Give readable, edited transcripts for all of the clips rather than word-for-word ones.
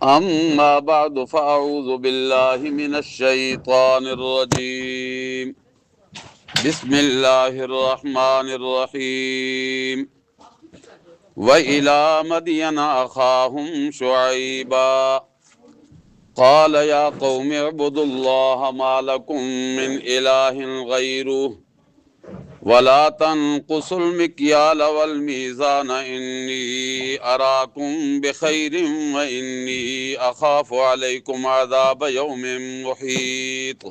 أما بعد فأعوذ بالله من الشيطان الرجيم بسم الله الرحمن الرحيم وإلى مدين أخاهم شعيبا قال يا قوم اعبدوا الله ما لكم من إله غيره ولا تنقصوا المكيال والميزان إني أراكم بخير وإني أخاف عليكم عذاب يوم محيط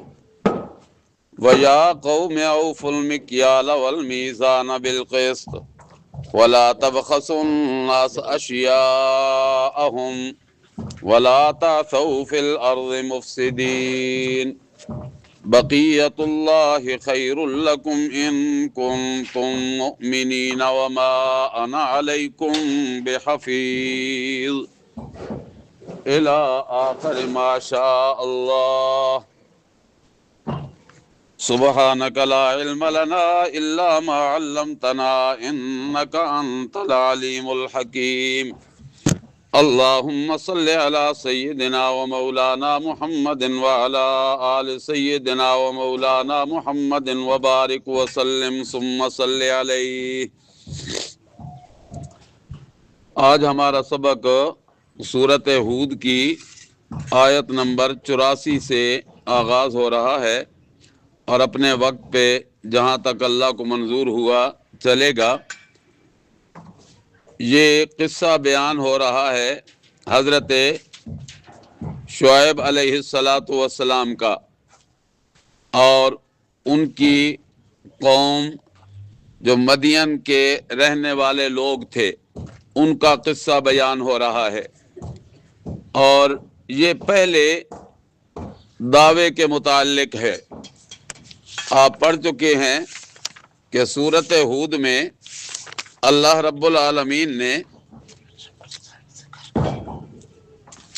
ويا قوم أوفوا المكيال والميزان بالقسط ولا تبخسوا الناس أشياءهم ولا تعثوا في الأرض مفسدين بقية الله خير لكم إن كنتم مؤمنين وما أنا عليكم بحفيظ إلى آخر ما شاء الله سبحانك لا علم لنا إلا ما علمتنا إنك أنت العليم الحكيم اللهم صل على سيدنا ومولانا محمد وعلى آل سيدنا ومولانا محمد وبارك وسلم ثم صل علیہ۔ آج ہمارا سبق سورۃ ہود کی آیت نمبر 84 سے آغاز ہو رہا ہے اور اپنے وقت پہ جہاں تک اللہ کو منظور ہوا چلے گا۔ یہ قصہ بیان ہو رہا ہے حضرت شعیب علیہ السلام کا اور ان کی قوم جو مدین کے رہنے والے لوگ تھے ان کا قصہ بیان ہو رہا ہے، اور یہ پہلے دعوے کے متعلق ہے۔ آپ پڑھ چکے ہیں کہ سورۃ ہود میں اللہ رب العالمین نے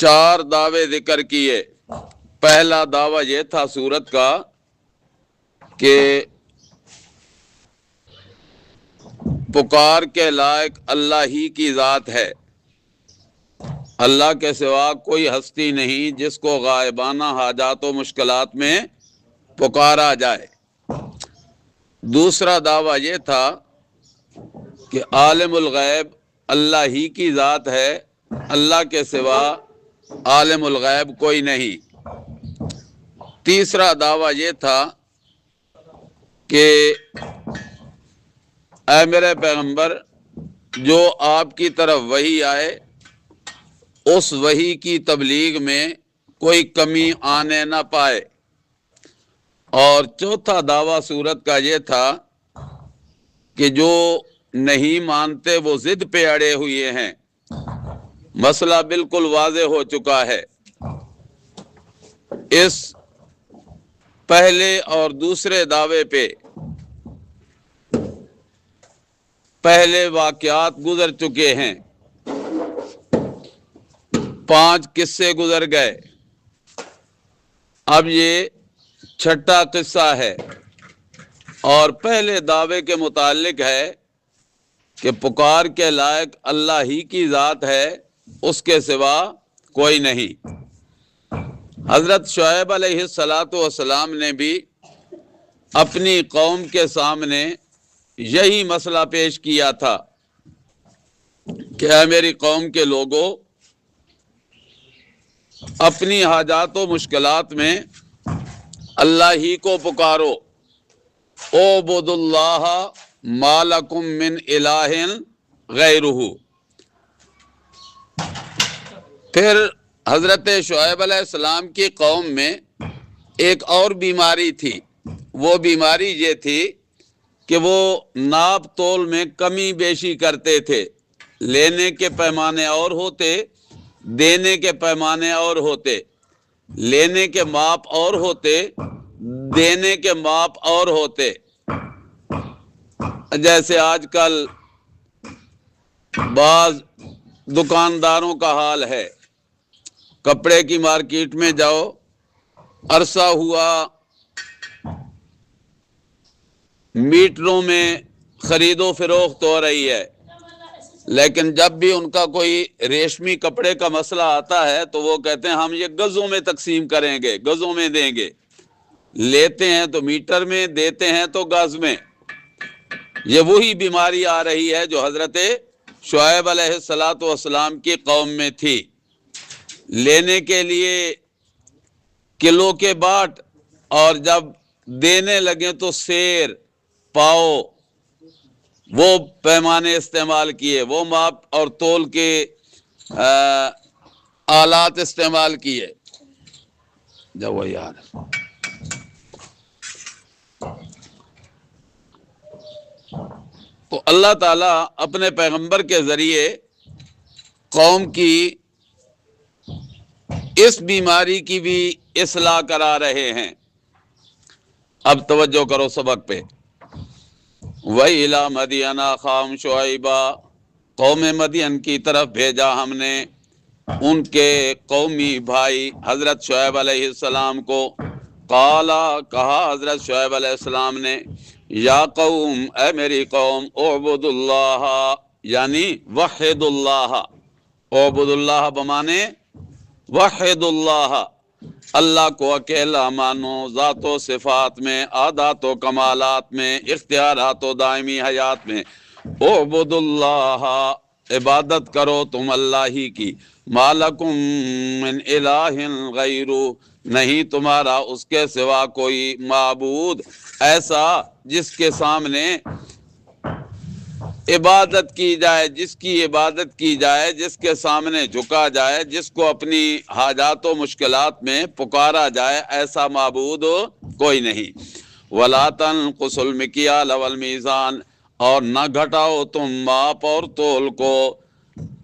4 دعوے ذکر کیے۔ پہلا دعویٰ یہ تھا سورت کا کہ پکار کے لائق اللہ ہی کی ذات ہے، اللہ کے سوا کوئی ہستی نہیں جس کو غائبانہ حاجات و مشکلات میں پکارا جائے۔ دوسرا دعویٰ یہ تھا کہ عالم الغیب اللہ ہی کی ذات ہے، اللہ کے سوا عالم الغیب کوئی نہیں۔ تیسرا دعویٰ یہ تھا کہ اے میرے پیغمبر، جو آپ کی طرف وحی آئے اس وحی کی تبلیغ میں کوئی کمی آنے نہ پائے۔ اور چوتھا دعویٰ سورت کا یہ تھا کہ جو نہیں مانتے وہ ضد پہ اڑے ہوئے ہیں۔ مسئلہ بالکل واضح ہو چکا ہے۔ اس پہلے اور دوسرے دعوے پہ پہلے واقعات گزر چکے ہیں، 5 قصے گزر گئے، اب یہ 6واں قصہ ہے، اور پہلے دعوے کے متعلق ہے کہ پکار کے لائق اللہ ہی کی ذات ہے، اس کے سوا کوئی نہیں۔ حضرت شعیب علیہ السلام نے بھی اپنی قوم کے سامنے یہی مسئلہ پیش کیا تھا کہ اے میری قوم کے لوگوں، اپنی حاجات و مشکلات میں اللہ ہی کو پکارو، اعبدوا اللہ ما لکم من الہ غیرہ۔ پھر حضرت شعیب علیہ السلام کی قوم میں ایک اور بیماری تھی۔ وہ بیماری یہ تھی کہ وہ ناپ تول میں کمی بیشی کرتے تھے۔ لینے کے پیمانے اور ہوتے، دینے کے پیمانے اور ہوتے، لینے کے ماپ اور ہوتے، دینے کے ماپ اور ہوتے۔ جیسے آج کل بعض دکانداروں کا حال ہے، کپڑے کی مارکیٹ میں جاؤ، عرصہ ہوا میٹروں میں خرید و فروخت ہو رہی ہے، لیکن جب بھی ان کا کوئی ریشمی کپڑے کا مسئلہ آتا ہے تو وہ کہتے ہیں ہم یہ گزوں میں تقسیم کریں گے، گزوں میں دیں گے، لیتے ہیں تو میٹر میں، دیتے ہیں تو گز میں۔ یہ وہی بیماری آ رہی ہے جو حضرت شعیب علیہ السلام کی قوم میں تھی، لینے کے لیے کلو کے باٹ، اور جب دینے لگے تو سیر، پاؤ، وہ پیمانے استعمال کیے، وہ ماپ اور تول کے آلات استعمال کیے۔ جب وہ یار تو اللہ تعالیٰ اپنے پیغمبر کے ذریعے قوم کی اس بیماری کی بھی اصلاح کرا رہے ہیں۔ اب توجہ کرو سبق پہ۔ وَإِلَىٰ مَدْيَنَ أَخَاهُمْ شُعَيْبًا، قوم مدین کی طرف بھیجا ہم نے ان کے قومی بھائی حضرت شعیب علیہ السلام کو۔ قالا، کہا حضرت شعیب علیہ السلام نے، یا قوم، اے میری قوم، اعبد اللہ، یعنی وحد اللہ، اعبد اللہ بمانے وحد اللہ، اللہ کو اکیلا مانو، ذات و صفات میں، عادات و کمالات میں، اختیارات و دائمی حیات میں۔ اعبد اللہ، عبادت کرو تم اللہ ہی کی۔ ما لکم من الہ غیرہ، نہیں تمہارا اس کے سوا کوئی معبود ایسا جس کے سامنے عبادت کی جائے، جس کی عبادت کی جائے، جس کے سامنے جھکا جائے، جس کو اپنی حاجات و مشکلات میں پکارا جائے، ایسا معبود کوئی نہیں۔ وَلَا تَنْقُصُوا الْمِكْيَالَ وَالْمِيزَانَ، اور نہ گھٹاؤ تم ماپ اور تول کو،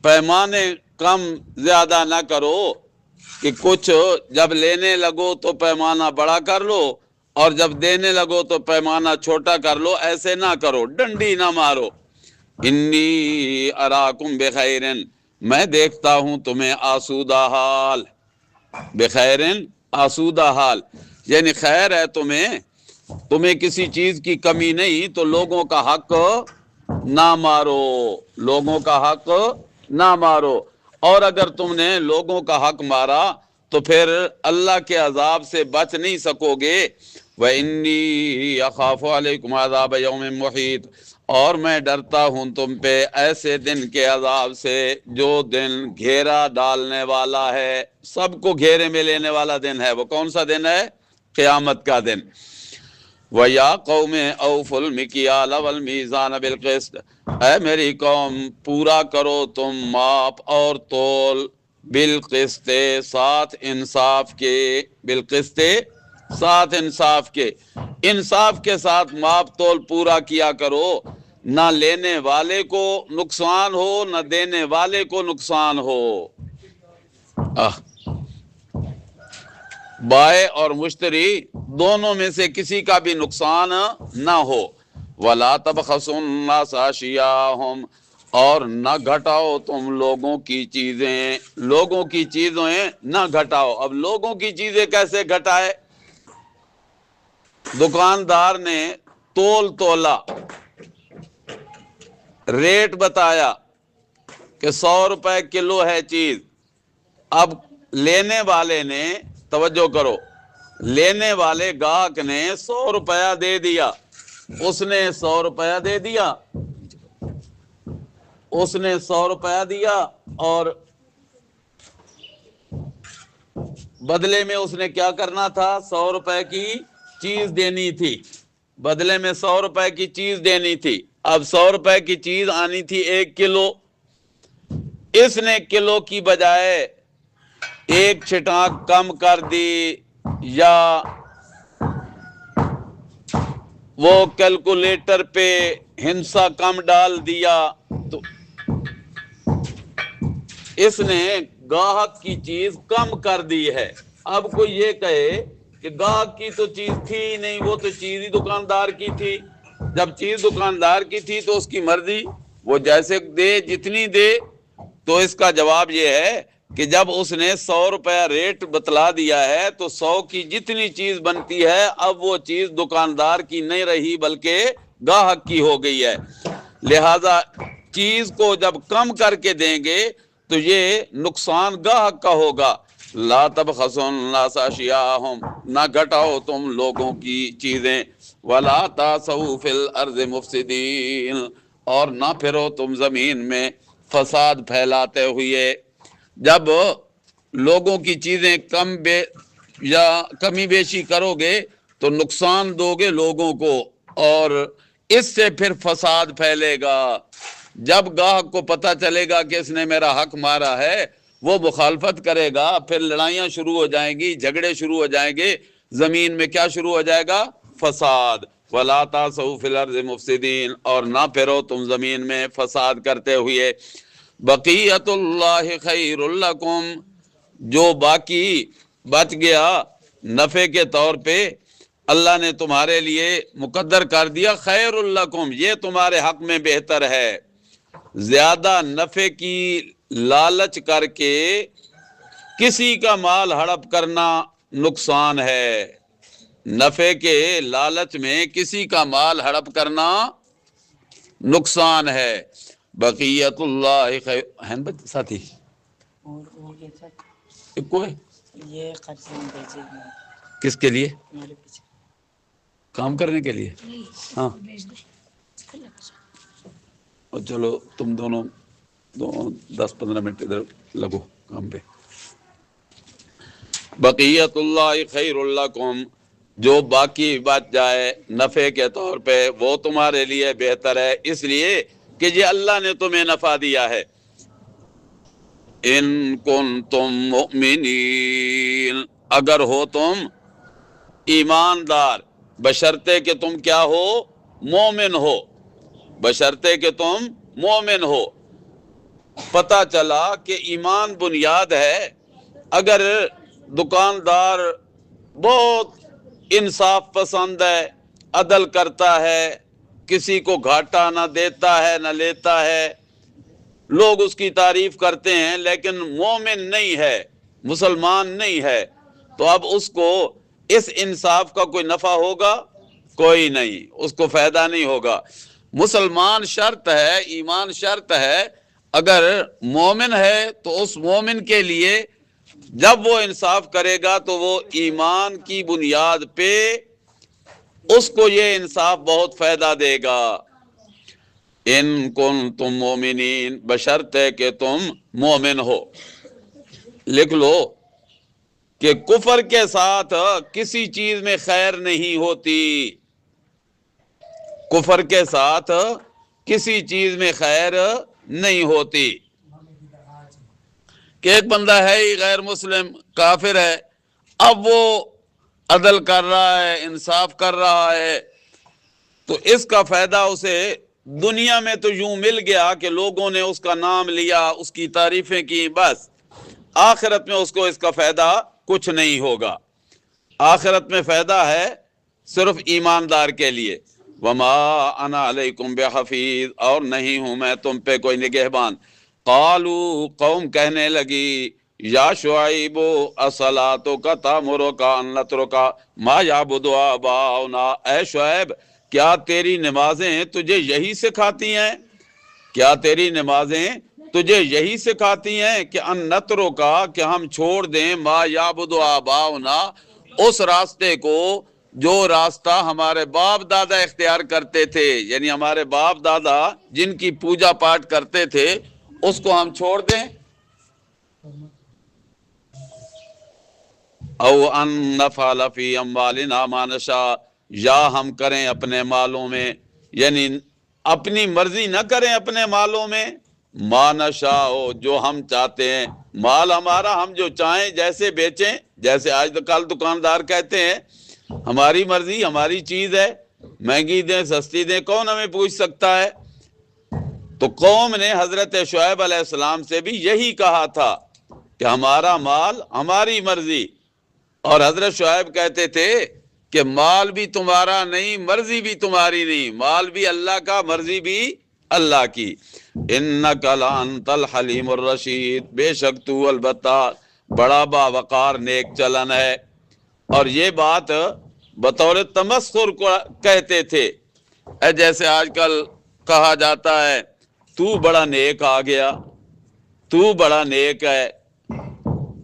پیمانے کم زیادہ نہ کرو کہ کچھ جب لینے لگو تو پیمانہ بڑا کر لو اور جب دینے لگو تو پیمانہ چھوٹا کر لو، ایسے نہ کرو، ڈنڈی نہ مارو۔ انی اراکم بخیرن، میں دیکھتا ہوں تمہیں آسودہ حال، بخیرن آسودہ حال، یعنی خیر ہے تمہیں کسی چیز کی کمی نہیں، تو لوگوں کا حق نہ مارو، لوگوں کا حق نہ مارو، اور اگر تم نے لوگوں کا حق مارا تو پھر اللہ کے عذاب سے بچ نہیں سکو گے۔ وَإِنِّي أَخَافُ عَلَيْكُمْ عَذَابَ يَوْمٍ مُحِيطٍ، اور میں ڈرتا ہوں تم پہ ایسے دن کے عذاب سے جو دن گھیرا ڈالنے والا ہے، سب کو گھیرے میں لینے والا دن ہے۔ وہ کون سا دن ہے؟ قیامت کا دن۔ وَيَا قَوْمِ أَوْفُوا الْمِكْيَالَ وَالْمِيزَانَ بِالْقِسْطِ، اے میری قوم، پورا کرو تم ماپ اور تول، بالقسط، ساتھ انصاف کے، بالقسط ساتھ انصاف کے، انصاف کے ساتھ ماپ تول پورا کیا کرو، نہ لینے والے کو نقصان ہو نہ دینے والے کو نقصان ہو۔ بائع اور مشتری دونوں میں سے کسی کا بھی نقصان نہ ہو۔ وَلَا تَبْخَسُوا النَّاسَ أَشْيَاءَهُمْ، اور نہ گھٹاؤ تم لوگوں کی چیزیں، لوگوں کی چیزیں نہ گھٹاؤ۔ اب لوگوں کی چیزیں کیسے گھٹائے؟ دکاندار نے تول تولا، ریٹ بتایا کہ 100 روپے کلو ہے چیز، اب لینے والے نے، توجہ کرو، لینے والے گاہک نے 100 روپیہ دے دیا، اس نے 100 روپیہ دے دیا، اس نے 100 روپیہ دیا، اور بدلے میں اس نے کیا کرنا تھا؟ 100 روپے کی چیز دینی تھی، بدلے میں 100 روپے کی چیز دینی تھی۔ اب 100 روپے کی چیز آنی تھی 1 کلو، اس نے کلو کی بجائے 1 چھٹانک کم کر دی، یا وہ کیلکولیٹر پہ ہندسہ کم ڈال دیا، تو اس نے گاہک کی چیز کم کر دی ہے۔ اب کوئی یہ کہے کہ گاہک کی تو چیز تھی ہی نہیں، وہ تو چیز ہی دکاندار کی تھی، جب چیز دکاندار کی تھی تو اس کی مرضی، وہ جیسے دے، جتنی دے۔ تو اس کا جواب یہ ہے کہ جب اس نے 100 روپیہ ریٹ بتلا دیا ہے تو 100 کی جتنی چیز بنتی ہے اب وہ چیز دکاندار کی نہیں رہی بلکہ گاہک کی ہو گئی ہے۔ لہذا چیز کو جب کم کر کے دیں گے تو یہ نقصان گاہک کا ہوگا۔ لا تبخسوا الناس اشیاءہم، نہ گھٹاؤ تم لوگوں کی چیزیں، ولا تعثوا فی الارض مفسدین، اور نہ پھرو تم زمین میں فساد پھیلاتے ہوئے۔ جب لوگوں کی چیزیں کمی بیشی کرو گے تو نقصان دو گے لوگوں کو، اور اس سے پھر فساد پھیلے گا۔ جب گاہک کو پتہ چلے گا کہ اس نے میرا حق مارا ہے، وہ مخالفت کرے گا، پھر لڑائیاں شروع ہو جائیں گی، جھگڑے شروع ہو جائیں گے، زمین میں کیا شروع ہو جائے گا؟ فساد۔ وَلَا تَعْثَوْا فِي الْأَرْضِ مُفْسِدِينَ، اور نہ پھرو تم زمین میں فساد کرتے ہوئے۔ بقیت اللہ خیر لکم، جو باقی بچ گیا نفع کے طور پہ اللہ نے تمہارے لیے مقدر کر دیا، خیر لکم، یہ تمہارے حق میں بہتر ہے۔ زیادہ نفع کی لالچ کر کے کسی کا مال ہڑپ کرنا نقصان ہے۔ نفع کے لالچ میں کسی کا مال ہڑپ کرنا نقصان ہے۔ بقیت اللہ خیر، ہیں ساتھی اور یہ سب ایک کو ہے یہ قرض میں بھیجے گئے کس کے لیے؟ ہمارے پیچھے کام کرنے کے لیے؟ ہاں، اور چلو تم دونوں 10-15 منٹ ادھر لگو کام پہ۔ بقیت اللہ خیر لکم، جو باقی بچ جائے نفع کے طور پہ وہ تمہارے لیے بہتر ہے، اس لیے کہ یہ اللہ نے تمہیں نفع دیا ہے۔ ان کنتم مؤمنین، اگر ہو تم ایماندار، بشرطے کہ تم کیا ہو؟ مومن ہو، بشرطے کہ تم مومن ہو۔ پتہ چلا کہ ایمان بنیاد ہے۔ اگر دکاندار بہت انصاف پسند ہے، عدل کرتا ہے، کسی کو گھاٹا نہ دیتا ہے نہ لیتا ہے، لوگ اس کی تعریف کرتے ہیں، لیکن مومن نہیں ہے، مسلمان نہیں ہے، تو اب اس کو اس انصاف کا کوئی نفع ہوگا؟ کوئی نہیں، اس کو فائدہ نہیں ہوگا۔ مسلمان شرط ہے، ایمان شرط ہے۔ اگر مومن ہے تو اس مومن کے لیے جب وہ انصاف کرے گا تو وہ ایمان کی بنیاد پہ اس کو یہ انصاف بہت فائدہ دے گا۔ ان کنتم مومنین، بشرطے کہ تم مومن ہو۔ لکھ لو کہ کفر کے ساتھ کسی چیز میں خیر نہیں ہوتی، کفر کے ساتھ کسی چیز میں خیر نہیں ہوتی۔ کہ ایک بندہ ہے ہی غیر مسلم، کافر ہے، اب وہ عدل کر رہا ہے، انصاف کر رہا ہے، تو اس کا فائدہ اسے دنیا میں تو یوں مل گیا کہ لوگوں نے اس کا نام لیا، اس کی تعریفیں کی، بس آخرت میں اس کو اس کا فائدہ کچھ نہیں ہوگا۔ آخرت میں فائدہ ہے صرف ایماندار کے لیے۔ وما انا علیکم بحفیظ، اور نہیں ہوں میں تم پہ کوئی نگہبان۔ قالوا، قوم کہنے لگی، یا شعیب اصلاتک تأمرک ان نترک ما یعبد آباؤنا، اے شعیب کیا تیری نمازیں تجھے یہی سکھاتی ہیں؟ کیا تیری نمازیں تجھے یہی سکھاتی ہیں کہ ان نترک، کہ ہم چھوڑ دیں ما یعبد آباؤنا، اس راستے کو جو راستہ ہمارے باپ دادا اختیار کرتے تھے، یعنی ہمارے باپ دادا جن کی پوجا پاٹ کرتے تھے اس کو ہم چھوڑ دیں؟ او ان نفعل فی اموالنا ما نشاء، یا ہم کریں اپنے مالوں میں، یعنی اپنی مرضی نہ کریں اپنے مالوں میں، ما نشاء، جو ہم چاہتے ہیں، مال ہمارا ہم جو چاہیں جیسے بیچیں، جیسے آج کل دکاندار کہتے ہیں ہماری مرضی، ہماری چیز ہے، مہنگی دیں سستی دیں، کون ہمیں پوچھ سکتا ہے؟ تو قوم نے حضرت شعیب علیہ السلام سے بھی یہی کہا تھا کہ ہمارا مال ہماری مرضی، اور حضرت شعیب کہتے تھے کہ مال بھی تمہارا نہیں، مرضی بھی تمہاری نہیں، مال بھی اللہ کا، مرضی بھی اللہ کی۔ انک لانت الحلیم الرشید، بے شک تو البتہ بڑا باوقار نیک چلن ہے۔ اور یہ بات بطور تمسخر کو کہتے تھے، جیسے آج کل کہا جاتا ہے تو بڑا نیک آ گیا، تو بڑا نیک ہے،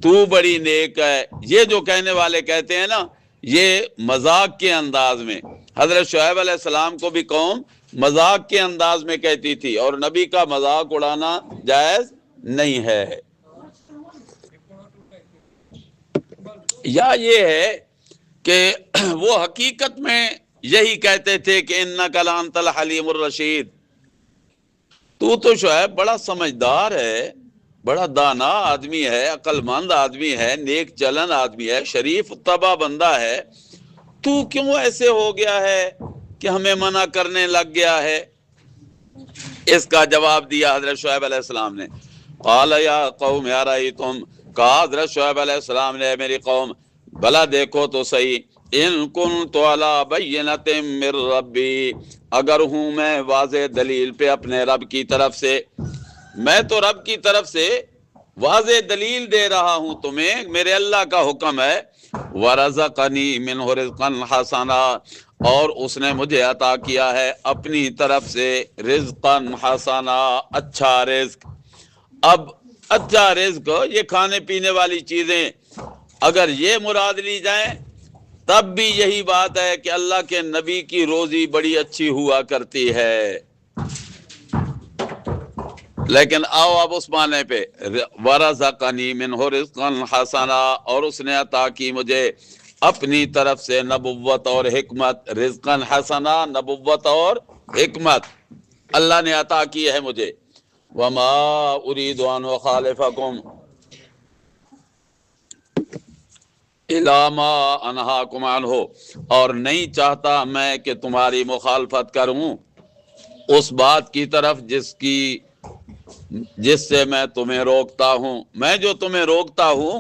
تو بڑی نیک ہے، یہ جو کہنے والے کہتے ہیں نا، یہ مذاق کے انداز میں، حضرت شعیب علیہ السلام کو بھی قوم مذاق کے انداز میں کہتی تھی، اور نبی کا مذاق اڑانا جائز نہیں ہے۔ یا یہ ہے کہ وہ حقیقت میں یہی کہتے تھے کہ اِنَّکَ لَأَنْتَ الْحَلِیمُ الرَّشِیدُ، تو شعیب بڑا سمجھدار ہے، بڑا دانا آدمی ہے، عقل مند آدمی ہے، نیک چلن آدمی ہے، شریف طبع بندہ ہے، تو کیوں ایسے ہو گیا ہے کہ ہمیں منع کرنے لگ گیا ہے؟ اس کا جواب دیا حضرت شعیب علیہ السلام نے، قال یا قوم ارایتم، کہا حضرت شعیب علیہ السلام نے، میری قوم بھلا دیکھو تو صحیح، ان کنت علی بینۃ من ربی، اگر ہوں میں واضح دلیل پہ اپنے رب کی طرف سے، میں تو رب کی طرف سے واضح دلیل دے رہا ہوں تمہیں، میرے اللہ کا حکم ہے، ورزقنی منہ رزقا حسنا، اور اس نے مجھے عطا کیا ہے اپنی طرف سے رزقا حسنا، اچھا رزق۔ اب اچھا رزق یہ کھانے پینے والی چیزیں اگر یہ مراد لی جائیں تب بھی یہی بات ہے کہ اللہ کے نبی کی روزی بڑی اچھی ہوا کرتی ہے، لیکن آؤ اب اس معنی پہ، وَرَزَقَنِي مِنْهُ رِزْقًا حَسَنًا، اور اس نے عطا کی مجھے اپنی طرف سے نبوت اور حکمت، رزقاً حسنا، نبوت اور حکمت اللہ نے عطا کی ہے مجھے، وَمَا أُرِيدُ أَنْ أُخَالِفَكُمْ إِلَىٰ مَا أَنْهَاكُمْ عَنْهُ، اور نہیں چاہتا میں کہ تمہاری مخالفت کروں اس بات کی طرف جس سے میں تمہیں روکتا ہوں، میں جو تمہیں روکتا ہوں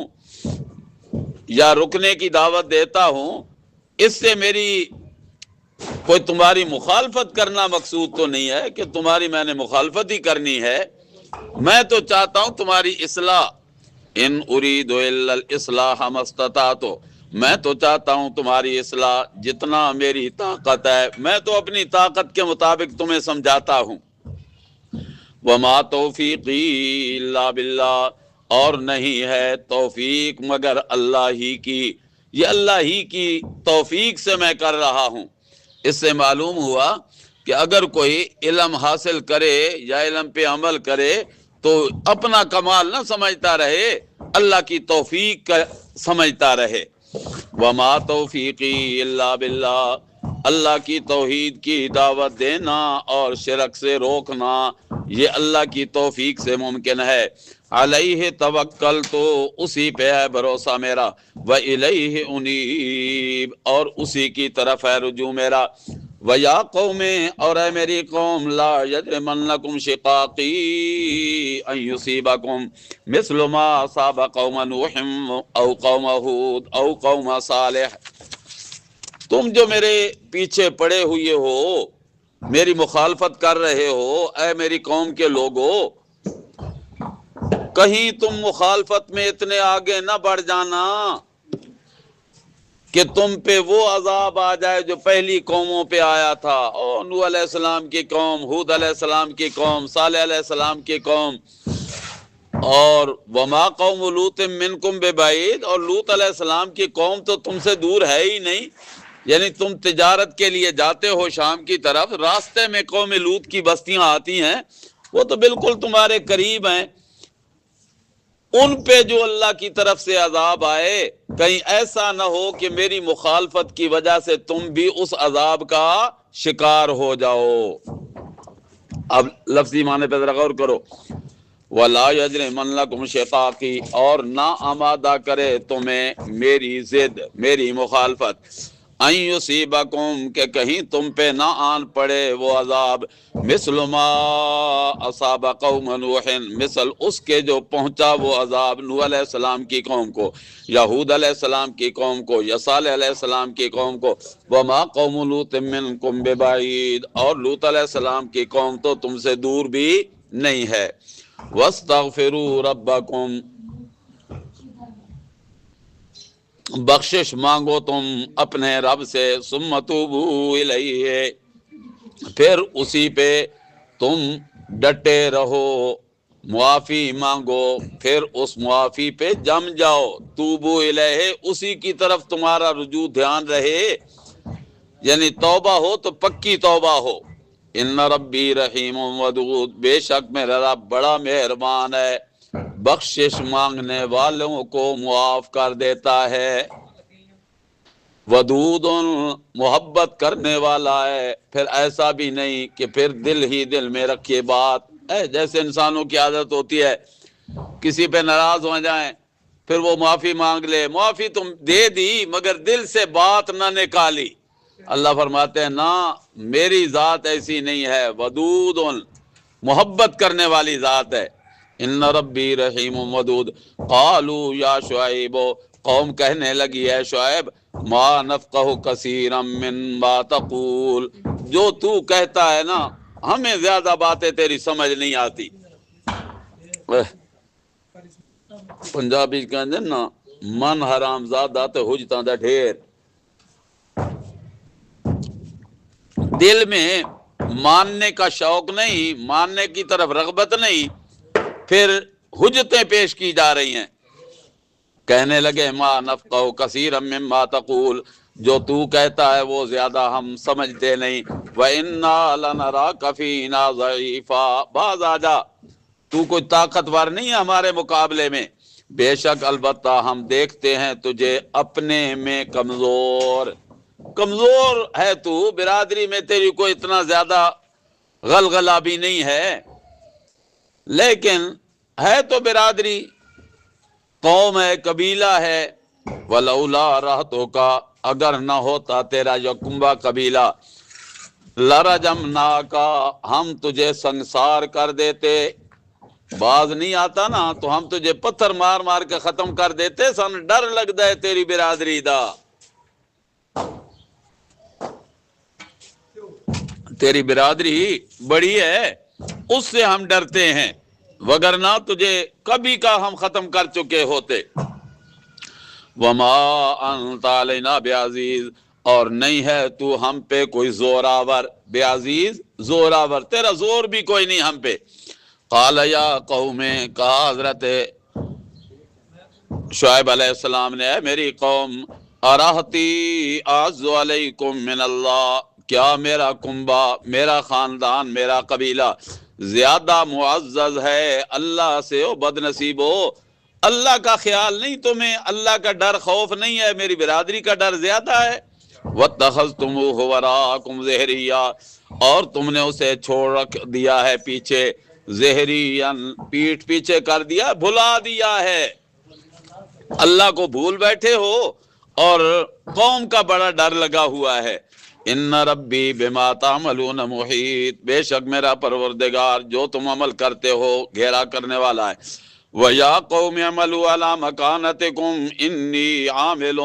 یا رکنے کی دعوت دیتا ہوں، اس سے میری کوئی تمہاری مخالفت کرنا مقصود تو نہیں ہے کہ تمہاری میں نے مخالفت ہی کرنی ہے، میں تو چاہتا ہوں تمہاری اصلاح، ان اريد الا الاصلاح ما استطعت، میں تو چاہتا ہوں تمہاری اصلاح جتنا میری طاقت ہے، میں تو اپنی طاقت کے مطابق تمہیں سمجھاتا ہوں، وما توفیقی الا باللہ، اور نہیں ہے توفیق مگر اللہ ہی کی، یہ اللہ ہی کی توفیق سے میں کر رہا ہوں۔ اس سے معلوم ہوا کہ اگر کوئی علم حاصل کرے یا علم پہ عمل کرے تو اپنا کمال نہ سمجھتا رہے، اللہ کی توفیق کا سمجھتا رہے۔ وما توفیقی الا باللہ، اللہ کی توحید کی دعوت دینا اور شرک سے روکنا یہ اللہ کی توفیق سے ممکن ہے۔ علیہ توکل، تو اسی پہ ہے بھروسہ میرا، وإلیہ انیب، اور اسی کی طرف ہے رجوع میرا، وَيَا قَوْمِ، اور اے میری قوم، لا يَجْرِمَنَّكُمْ شِقَاقِي أَن يُصِيبَكُمْ مِثْلُ مَا أَصَابَ قَوْمَ نُوحٍ أَوْ قَوْمَ هُودٍ أَوْ قَوْمَ صَالِحٍ، تم جو میرے پیچھے پڑے ہوئے ہو، میری مخالفت کر رہے ہو، اے میری قوم کے لوگو، کہیں تم مخالفت میں اتنے آگے نہ بڑھ جانا کہ تم پہ وہ عذاب آ جائے جو پہلی قوموں پہ آیا تھا، نوح علیہ السلام کی قوم، ہود علیہ السلام کی قوم، صالح علیہ السلام کی قوم، اور وما قوم لوط منکم ببعید، اور لوط علیہ السلام کی قوم تو تم سے دور ہے ہی نہیں، یعنی تم تجارت کے لیے جاتے ہو شام کی طرف، راستے میں قوم لوط کی بستیاں آتی ہیں، وہ تو بالکل تمہارے قریب ہیں، ان پہ جو اللہ کی طرف سے عذاب آئے، کہیں ایسا نہ ہو کہ میری مخالفت کی وجہ سے تم بھی اس عذاب کا شکار ہو جاؤ۔ اب لفظی معنی پہ ذرا غور کرو، وَلَا يَجْرِمَنَّكُمْ شِقَاقِي، اور نہ آمادہ کرے تمہیں میری ضد، میری مخالفت، أَن يُصِيبَكُمْ، کہ کہیں تم پہ نہ آن پڑے وہ عذاب، مِثْلُ مَا أَصَابَ قَوْمَ نُوحٍ، مثل اس کے جو پہنچا وہ عذاب نوح علیہ السلام کی قوم کو، یا ہود علیہ السلام کی قوم کو، یا صالح علیہ السلام کی قوم کو، وَمَا قَوْمُ لُوطٍ مِّنكُمْ بِبَعِيدٍ، اور لوط علیہ السلام کی قوم تو تم سے دور بھی نہیں ہے۔ وَاسْتَغْفِرُوا رَبَّكُمْ، بخشش مانگو تم اپنے رب سے، ثُمَّ تُوبُوا إِلَيْهِ، پھر اسی پہ تم ڈٹے رہو، معافی مانگو، پھر اس معافی پہ جم جاؤ، توبو الیہ، اسی کی طرف تمہارا رجوع دھیان رہے، یعنی توبہ ہو تو پکی توبہ ہو۔ ان ربی رحیم ودود، بے شک میرا رب بڑا مہربان ہے، بخشش مانگنے والوں کو معاف کر دیتا ہے، ودود، محبت کرنے والا ہے۔ پھر ایسا بھی نہیں کہ پھر دل ہی دل میں رکھے بات، جیسے انسانوں کی عادت ہوتی ہے، کسی پہ ناراض ہو جائیں پھر وہ معافی مانگ لے، معافی تم دے دی مگر دل سے بات نہ نکالی۔ اللہ فرماتے ہیں نہ، میری ذات ایسی نہیں ہے، ودود، محبت کرنے والی ذات ہے۔ ان ربی رحیم ودود، قالوا یا شعیب، قوم کہنے لگی ہے شعیب، ما نفقہ کثیرا مما تقول، جو تو کہتا ہے نا ہمیں زیادہ باتیں تیری سمجھ نہیں آتی۔ پنجابی کہتے ہیں نا، من حرام زادہ تے حجتاں دا ڈھیر، دل میں ماننے کا شوق نہیں، ماننے کی طرف رغبت نہیں، پھر حجتیں پیش کی جا رہی ہیں۔ کہنے لگے ما نفقہ کثیرا مما تقول، جو تو کہتا ہے وہ زیادہ ہم سمجھتے نہیں، وَإِنَّا لَنَرَاكَ فِينَا ضَعِيفًا، باز آجا، تو کوئی طاقتور نہیں ہے ہمارے مقابلے میں، بے شک البتہ ہم دیکھتے ہیں تجھے اپنے میں کمزور، کمزور ہے تو، برادری میں تیری کوئی اتنا زیادہ غلغلہ بھی نہیں ہے، لیکن ہے تو برادری، قوم ہے، قبیلہ ہے، وَلَوْلَا رَحْتُكَ، اگر نہ ہوتا تیرا یکمبا قبیلہ، لَرَجَمْنَاكَ، ہم تجھے سنسار کر دیتے، باز نہیں آتا نا تو ہم تجھے پتھر مار مار کے ختم کر دیتے، سن ڈر لگتا ہے تیری برادری دا، تیری برادری بڑی ہے اس سے ہم ڈرتے ہیں، وگرنہ تجھے کبھی کا ہم ختم کر چکے ہوتے۔ وما انت علینا بعزیز، اور نہیں ہے تو ہم پہ کوئی زوراور، بعزیز زوراور، تیرا زور بھی کوئی نہیں ہم پہ۔ قال یا قوم، کہا حضرت شعیب علیہ السلام نے، اے میری قوم، ارہتی اعز علیکم من اللہ، کیا میرا کنبہ، میرا خاندان، میرا قبیلہ زیادہ معزز ہے اللہ سے؟ او بد نصیبو، اللہ کا خیال نہیں تمہیں، اللہ کا ڈر خوف نہیں ہے، میری برادری کا ڈر زیادہ ہے۔ وَاتَّخَذْتُمُوهُ وَرَاءَكُمْ ظِهْرِيًّا، اور تم نے اسے چھوڑ رکھ دیا ہے پیچھے، ظِهْرِيًّا، پیٹھ پیچھے کر دیا، بھلا دیا ہے، اللہ کو بھول بیٹھے ہو اور قوم کا بڑا ڈر لگا ہوا ہے۔ ان ربی بما تعملون محیط، بے شک میرا پروردگار جو تم عمل کرتے ہو گھیرا کرنے والا ہے۔ وَيَا قَوْمِ اعْمَلُوا عَلَىٰ مَكَانَتِكُمْ إِنِّي عَامِلٌ،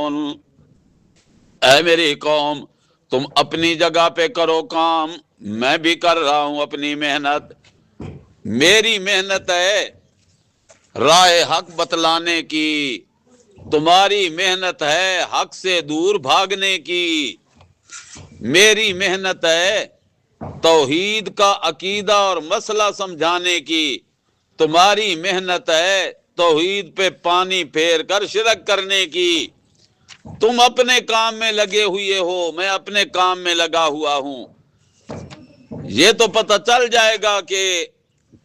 اے میری قوم تم اپنی جگہ پہ کرو کام، میں بھی کر رہا ہوں اپنی محنت، میری محنت ہے راہ حق بتلانے کی، تمہاری محنت ہے حق سے دور بھاگنے کی، میری محنت ہے توحید کا عقیدہ اور مسئلہ سمجھانے کی، تمہاری محنت ہے توحید پہ پانی پھیر کر شرک کرنے کی۔ تم اپنے کام میں لگے ہوئے ہو، میں اپنے کام میں لگا ہوا ہوں، یہ تو پتہ چل جائے گا کہ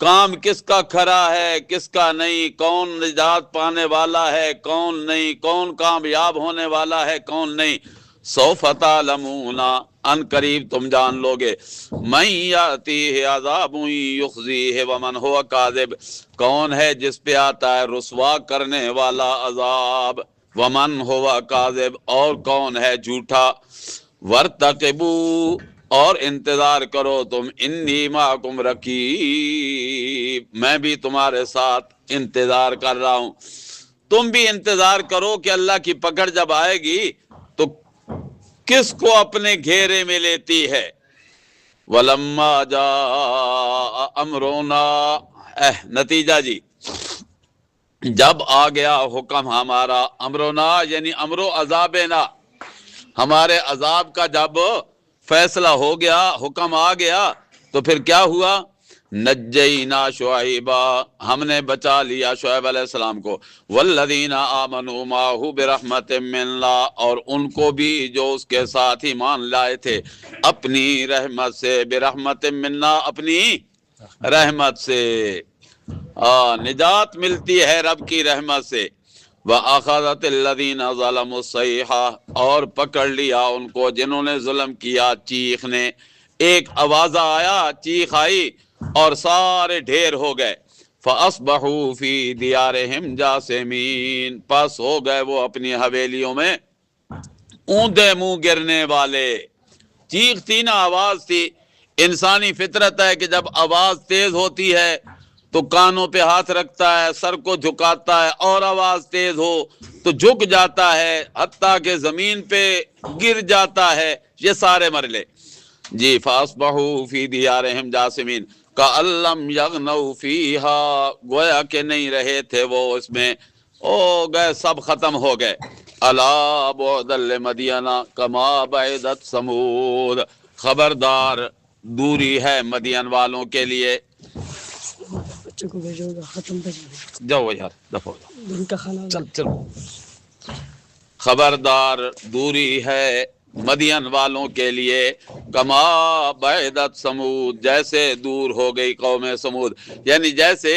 کام کس کا کھرا ہے کس کا نہیں، کون نجات پانے والا ہے کون نہیں، کون کامیاب ہونے والا ہے کون نہیں۔ سوف تعلمون، ان قریب تم جان لوگے، من یاتیہ عذاب یخزیہ ومن ہوا کاذب، کون ہے جس پہ آتا ہے رسوا کرنے والا عذاب، ومن ہوا کاذب، اور کون ہے جھوٹا۔ وارتقبوا، اور انتظار کرو تم، انی معکم رقیب، میں بھی تمہارے ساتھ انتظار کر رہا ہوں، تم بھی انتظار کرو کہ اللہ کی پکڑ جب آئے گی تو کس کو اپنے گھیرے میں لیتی ہے۔ وَلَمَّا جَاءَ أَمْرُنَا، نتیجہ جی، جب آ گیا حکم ہمارا، امرنا یعنی امر عذابنا، ہمارے عذاب کا جب فیصلہ ہو گیا، حکم آ گیا، تو پھر کیا ہوا؟ نجینا شعیبا، ہم نے بچا لیا شعیب علیہ السلام کو، والذین آمنوا معہ برحمت من اللہ، اور ان کو بھی جو اس کے ساتھ ایمان لائے تھے اپنی رحمت سے، برحمت منا، اپنی رحمت سے، نجات ملتی ہے رب کی رحمت سے۔ وَأَخَذَتِ الَّذِينَ ظَلَمُوا الصَّيْحَةُ، اور پکڑ لیا ان کو جنہوں نے ظلم کیا چیخ نے، ایک آوازہ آیا، چیخ آئی اور سارے ڈھیر ہو گئے۔ فَأَصْبَحُوا فِي دِيَارِهِمْ جَاثِمِينَ، پس ہو گئے وہ اپنی حویلیوں میں اوندے منہ گرنے والے۔ چیخ تھی نا، آواز تھی۔ انسانی فطرت ہے کہ جب آواز تیز ہوتی ہے تو کانوں پہ ہاتھ رکھتا ہے، سر کو جھکاتا ہے، اور آواز تیز ہو تو جھک جاتا ہے، حتیٰ کہ زمین پہ گر جاتا ہے۔ یہ سارے مرلے جی۔ فَأَصْبَحُوا فِي دِيَارِهِمْ جَاثِمِينَ كَأَن لَّمْ يَغْنَوْا فِيهَا، گویا کہ نہیں رہے تھے وہ اس میں، ہو گئے، سب ختم ہو گئے۔ أَلَا بُعْدًا لِّمَدْيَنَ كَمَا بَعِدَتْ ثَمُودُ، خبردار دوری ہے مدین والوں کے لیے۔ بچوں کو بھیجو گا ختم بھیجو جاؤ یار، دفعہ ان کا کھانا چل چل۔ خبردار دوری ہے مدین والوں کے لیے، کما بعدت سمود، جیسے دور ہو گئی قوم سمود، یعنی جیسے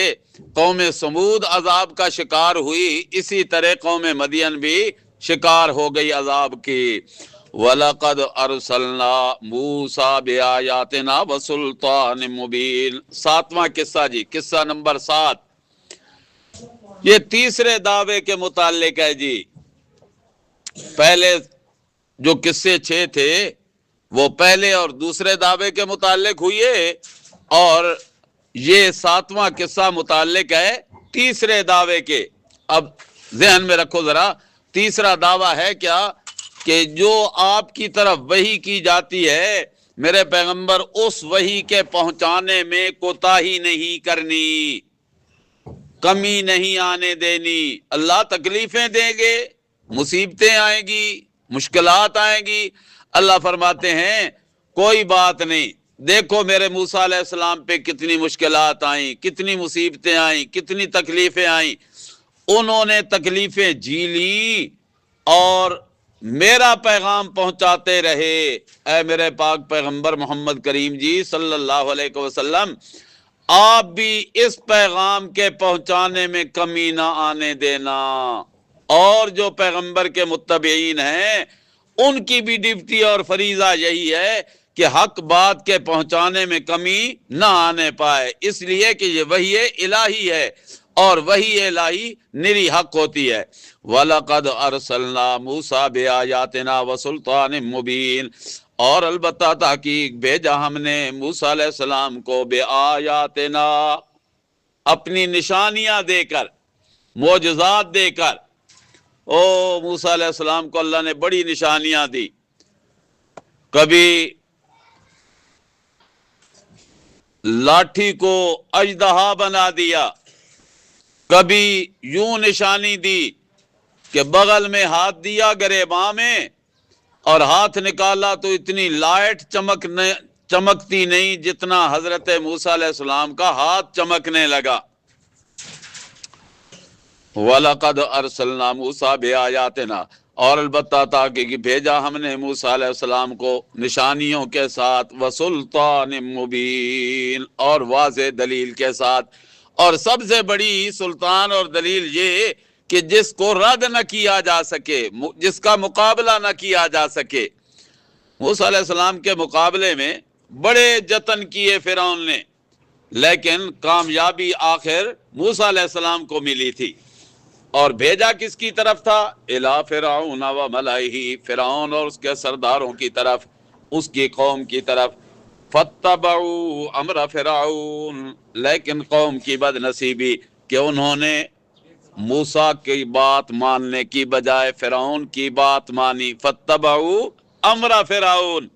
قوم سمود عذاب کا شکار ہوئی، اسی طرح قوم مدین بھی شکار ہو گئی عذاب کی۔ وَلَقَدْ أَرْسَلْنَا مُوسَىٰ بِآيَاتِنَا وَسُلْطَانٍ مُبِينٍ، ساتواں قصہ جی، قصہ نمبر 7، یہ تیسرے دعوے کے متعلق ہے جی۔ پہلے جو قصے 6 تھے وہ پہلے اور دوسرے دعوے کے متعلق ہوئے، اور یہ 7واں قصہ متعلق ہے تیسرے دعوے کے۔ اب ذہن میں رکھو ذرا، تیسرا دعویٰ ہے کیا کہ جو آپ کی طرف وحی کی جاتی ہے میرے پیغمبر، اس وحی کے پہنچانے میں کوتاہی نہیں کرنی، کمی نہیں آنے دینی۔ اللہ تکلیفیں دیں گے، مصیبتیں آئیں گی، مشکلات آئیں گی، اللہ فرماتے ہیں کوئی بات نہیں، دیکھو میرے موسیٰ علیہ السلام پہ کتنی مشکلات آئیں، کتنی مصیبتیں آئیں، کتنی تکلیفیں آئیں، انہوں نے تکلیفیں جی لی اور میرا پیغام پہنچاتے رہے۔ اے میرے پاک پیغمبر محمد کریم جی صلی اللہ علیہ وسلم، آپ بھی اس پیغام کے پہنچانے میں کمی نہ آنے دینا، اور جو پیغمبر کے متبعین ہیں ان کی بھی ڈیوٹی اور فریضہ یہی ہے کہ حق بات کے پہنچانے میں کمی نہ آنے پائے، اس لیے کہ یہ وحی الہی ہے، اور وحی الہی نری حق ہوتی ہے۔ وَلَقَدْ أَرْسَلْنَا مُوسَىٰ بِآيَاتِنَا وَسُلْطَانٍ مُبِينٍ، اور البتہ تحقیق بھیجا ہم نے موسیٰ علیہ السلام کو بِآيَاتِنَا، اپنی نشانیاں دے کر، معجزات دے کر۔ او موسیٰ علیہ السلام کو اللہ نے بڑی نشانیاں دی، کبھی لاٹھی کو اژدہا بنا دیا، کبھی یوں نشانی دی کہ بغل میں ہاتھ دیا گریباں میں، اور ہاتھ نکالا تو اتنی لائٹ چمکتی نہیں جتنا حضرت موسیٰ علیہ السلام کا ہاتھ چمکنے لگا۔ وَلَقَدْ أَرْسَلْنَا مُوسَىٰ بِآيَاتِنَا، اور البتہ تاکہ بھیجا ہم نے موسیٰ علیہ السلام کو نشانیوں کے ساتھ، وَسُلْطَانٍ مُبِينٍ، اور واضح دلیل کے ساتھ، اور سب سے بڑی سلطان اور دلیل یہ کہ جس کو رد نہ کیا جا سکے، جس کا مقابلہ نہ کیا جا سکے۔ موسیٰ علیہ السلام کے مقابلے میں بڑے جتن کیے فرعون نے، لیکن کامیابی آخر موسیٰ علیہ السلام کو ملی تھی۔ اور بھیجا کس کی طرف تھا؟ الی فرعون و ملئہ، فرعون اور اس کے سرداروں کی طرف، اس کی قوم کی طرف۔ فاتبعوا امر فرعون، لیکن قوم کی بد نصیبی کہ انہوں نے موسیٰ کی بات ماننے کی بجائے فرعون کی بات مانی۔ فاتبعوا امر فرعون،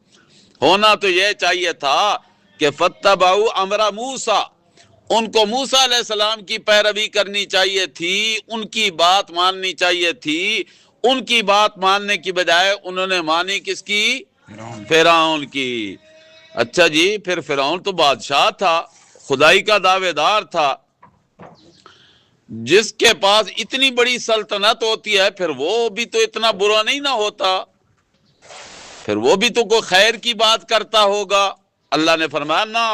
ہونا تو یہ چاہیے تھا کہ فاتبعوا امر موسیٰ، ان کو موسیٰ علیہ السلام کی پیروی کرنی چاہیے تھی، ان کی بات ماننی چاہیے تھی۔ ان کی بات ماننے کی بجائے انہوں نے مانی کس کی؟ فرعون کی۔ اچھا جی، پھر فرعون تو بادشاہ تھا، خدائی کا دعوے دار تھا، جس کے پاس اتنی بڑی سلطنت ہوتی ہے پھر وہ بھی تو اتنا برا نہیں نہ ہوتا، پھر وہ بھی تو کوئی خیر کی بات کرتا ہوگا۔ اللہ نے فرمایا نا،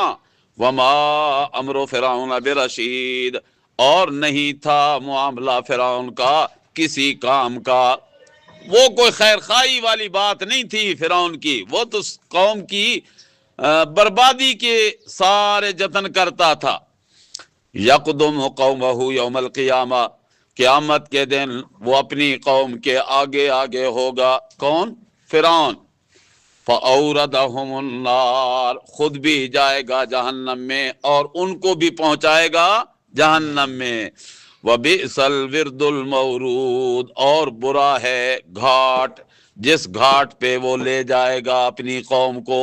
وما امر فرعون برشید، اور نہیں تھا معاملہ فرعون کا کسی کام کا، وہ کوئی خیر خواہی والی بات نہیں تھی فرعون کی، وہ تو قوم کی بربادی کے سارے جتن کرتا تھا۔ یقدم قومہ یوم القیامہ، قیامت کے دن وہ اپنی قوم کے آگے آگے ہوگا۔ کون؟ فرعون۔ فَأَوْرَدَهُمُ النَّارِ، خود بھی جائے گا جہنم میں اور ان کو بھی پہنچائے گا جہنم میں۔ وَبِئْسَ الْوِرْدُ الْمَوْرُودُ، اور برا ہے گھاٹ جس گھاٹ پہ وہ لے جائے گا اپنی قوم کو۔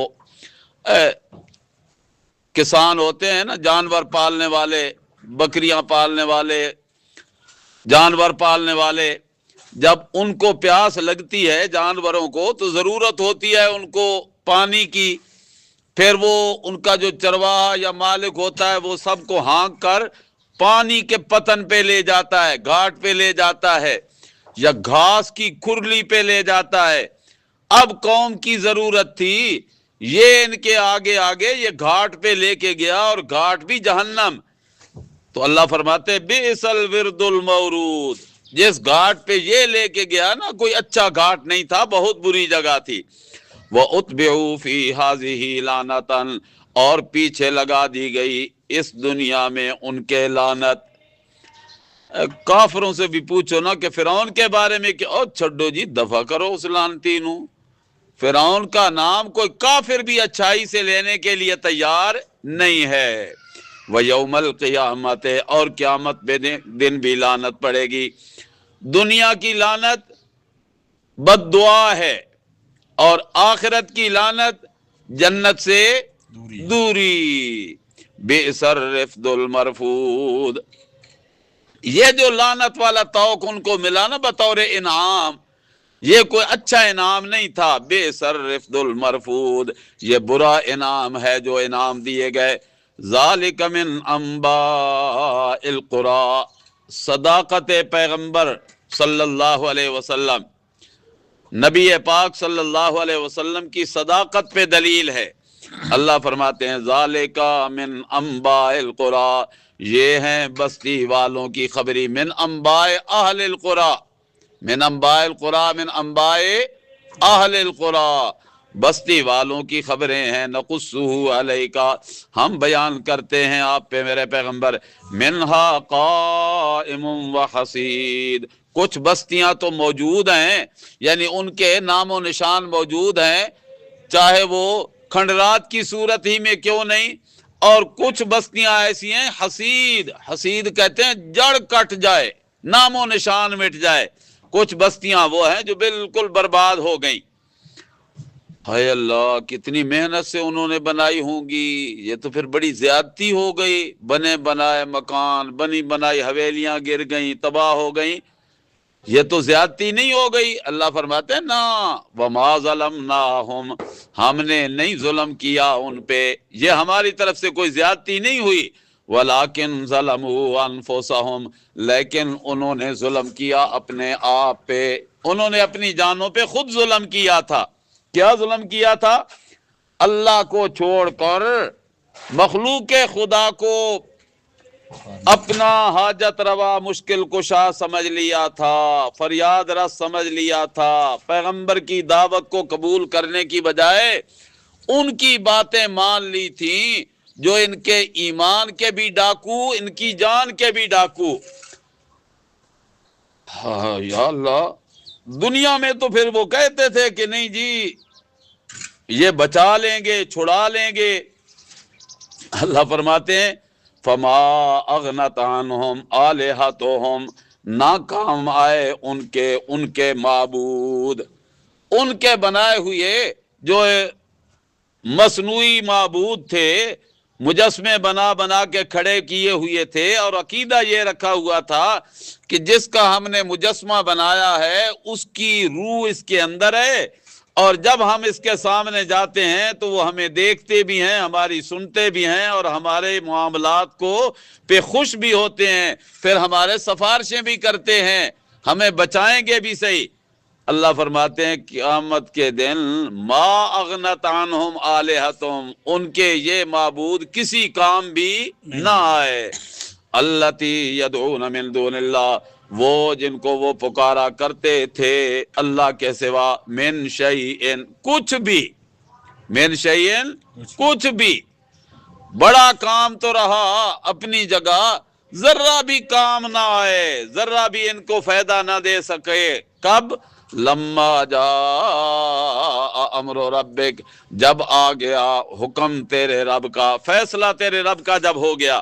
کسان ہوتے ہیں نا، جانور پالنے والے، بکریاں پالنے والے، جانور پالنے والے، جب ان کو پیاس لگتی ہے جانوروں کو تو ضرورت ہوتی ہے ان کو پانی کی، پھر وہ ان کا جو چرواہا یا مالک ہوتا ہے وہ سب کو ہانک کر پانی کے پتن پہ لے جاتا ہے، گھاٹ پہ لے جاتا ہے یا گھاس کی کھرلی پہ لے جاتا ہے۔ اب قوم کی ضرورت تھی، یہ ان کے آگے آگے یہ گھاٹ پہ لے کے گیا اور گھاٹ بھی جہنم۔ تو اللہ فرماتے بئس الورد المورود، جس گھاٹ پہ یہ لے کے گیا نا کوئی اچھا گھاٹ نہیں تھا، بہت بری جگہ تھی۔ وَأُتْبِعُوا فِي هَذِهِ لَعْنَةً، اور پیچھے لگا دی گئی اس دنیا میں ان کے لعنت۔ کافروں سے بھی پوچھو نا کہ فرعون کے بارے میں کہ او چھڈو جی، دفع کرو اس لعنتی نو۔ فرعون کا نام کوئی کافر بھی اچھائی سے لینے کے لیے تیار نہیں ہے۔ وَيَوْمَ الْقِيَامَةِ، اور قیامت پہ دن بھی لعنت پڑے گی۔ دنیا کی لعنت بد دعا ہے اور آخرت کی لعنت جنت سے دوری۔ بئس الرفد المرفود، یہ جو لعنت والا طوق ان کو ملا نا بطور انعام، یہ کوئی اچھا انعام نہیں تھا۔ بئس الرفد المرفود، یہ برا انعام ہے جو انعام دیے گئے۔ ذالک من انباء القرى، صداقت پیغمبر صلی اللہ علیہ وسلم، نبی پاک صلی اللہ علیہ وسلم کی صداقت پہ دلیل ہے۔ اللہ فرماتے ہیں ذالک من انباء القرى، یہ ہیں بستی والوں کی خبری۔ من انباء اہل القرى، من انباء القرى، من انباء اہل القرى، بستی والوں کی خبریں ہیں۔ نقصہ علیک، ہم بیان کرتے ہیں آپ پہ میرے پیغمبر۔ منہا قائم وحصید، کچھ بستیاں تو موجود ہیں، یعنی ان کے نام و نشان موجود ہیں، چاہے وہ کھنڈرات کی صورت ہی میں کیوں نہیں، اور کچھ بستیاں ایسی ہیں حسید، حسید کہتے ہیں جڑ کٹ جائے، نام و نشان مٹ جائے۔ کچھ بستیاں وہ ہیں جو بالکل برباد ہو گئیں۔ ہائے اللہ، کتنی محنت سے انہوں نے بنائی ہوں گی، یہ تو پھر بڑی زیادتی ہو گئی۔ بنے بنائے مکان، بنی بنائی حویلیاں گر گئیں، تباہ ہو گئیں، یہ تو زیادتی نہیں ہو گئی؟ اللہ فرماتے ہیں نا، وَمَا ظَلَمْنَاهُمْ، ہم نے نہیں ظلم کیا ان پہ، یہ ہماری طرف سے کوئی زیادتی نہیں ہوئی۔ وَلَٰكِنْ ظَلَمُوا أَنفُسَهُمْ، لیکن انہوں نے ظلم کیا اپنے آپ پہ، انہوں نے اپنی جانوں پہ خود ظلم کیا تھا۔ کیا ظلم کیا تھا؟ اللہ کو چھوڑ کر مخلوق خدا کو اپنا حاجت روا مشکل کشا سمجھ لیا تھا، فریاد رس سمجھ لیا تھا۔ پیغمبر کی دعوت کو قبول کرنے کی بجائے ان کی باتیں مان لی تھیں جو ان کے ایمان کے بھی ڈاکو، ان کی جان کے بھی ڈاکو۔ ہاں یا اللہ، دنیا میں تو پھر وہ کہتے تھے کہ نہیں جی یہ بچا لیں گے، چھڑا لیں گے۔ اللہ فرماتے ہیں فما اغنت عنہم آلہتہم، نہ کام آئے ان کے معبود، ان کے بنائے ہوئے جو مصنوعی معبود تھے، مجسمے بنا بنا کے کھڑے کیے ہوئے تھے، اور عقیدہ یہ رکھا ہوا تھا کہ جس کا ہم نے مجسمہ بنایا ہے اس کی روح اس کے اندر ہے اور جب ہم اس کے سامنے جاتے ہیں تو وہ ہمیں دیکھتے بھی ہیں، ہماری سنتے بھی ہیں، اور ہمارے معاملات کو پہ خوش بھی ہوتے ہیں، پھر ہمارے سفارشیں بھی کرتے ہیں، ہمیں بچائیں گے بھی صحیح۔ اللہ فرماتے ہیں قیامت کے دن ما اغنت عنہم آلہتہم، ان کے یہ معبود کسی کام بھی نہ آئے۔ التی یدعون من دون اللہ، وہ جن کو وہ پکارا کرتے تھے اللہ کے سوا، من شیئن، کچھ بھی، من شیئن، کچھ بھی، بڑا کام تو رہا اپنی جگہ، ذرہ بھی کام نہ آئے، ذرہ بھی ان کو فائدہ نہ دے سکے۔ کب؟ لما جاء امر ربک، جب آ گیا حکم تیرے رب کا، فیصلہ تیرے رب کا جب ہو گیا۔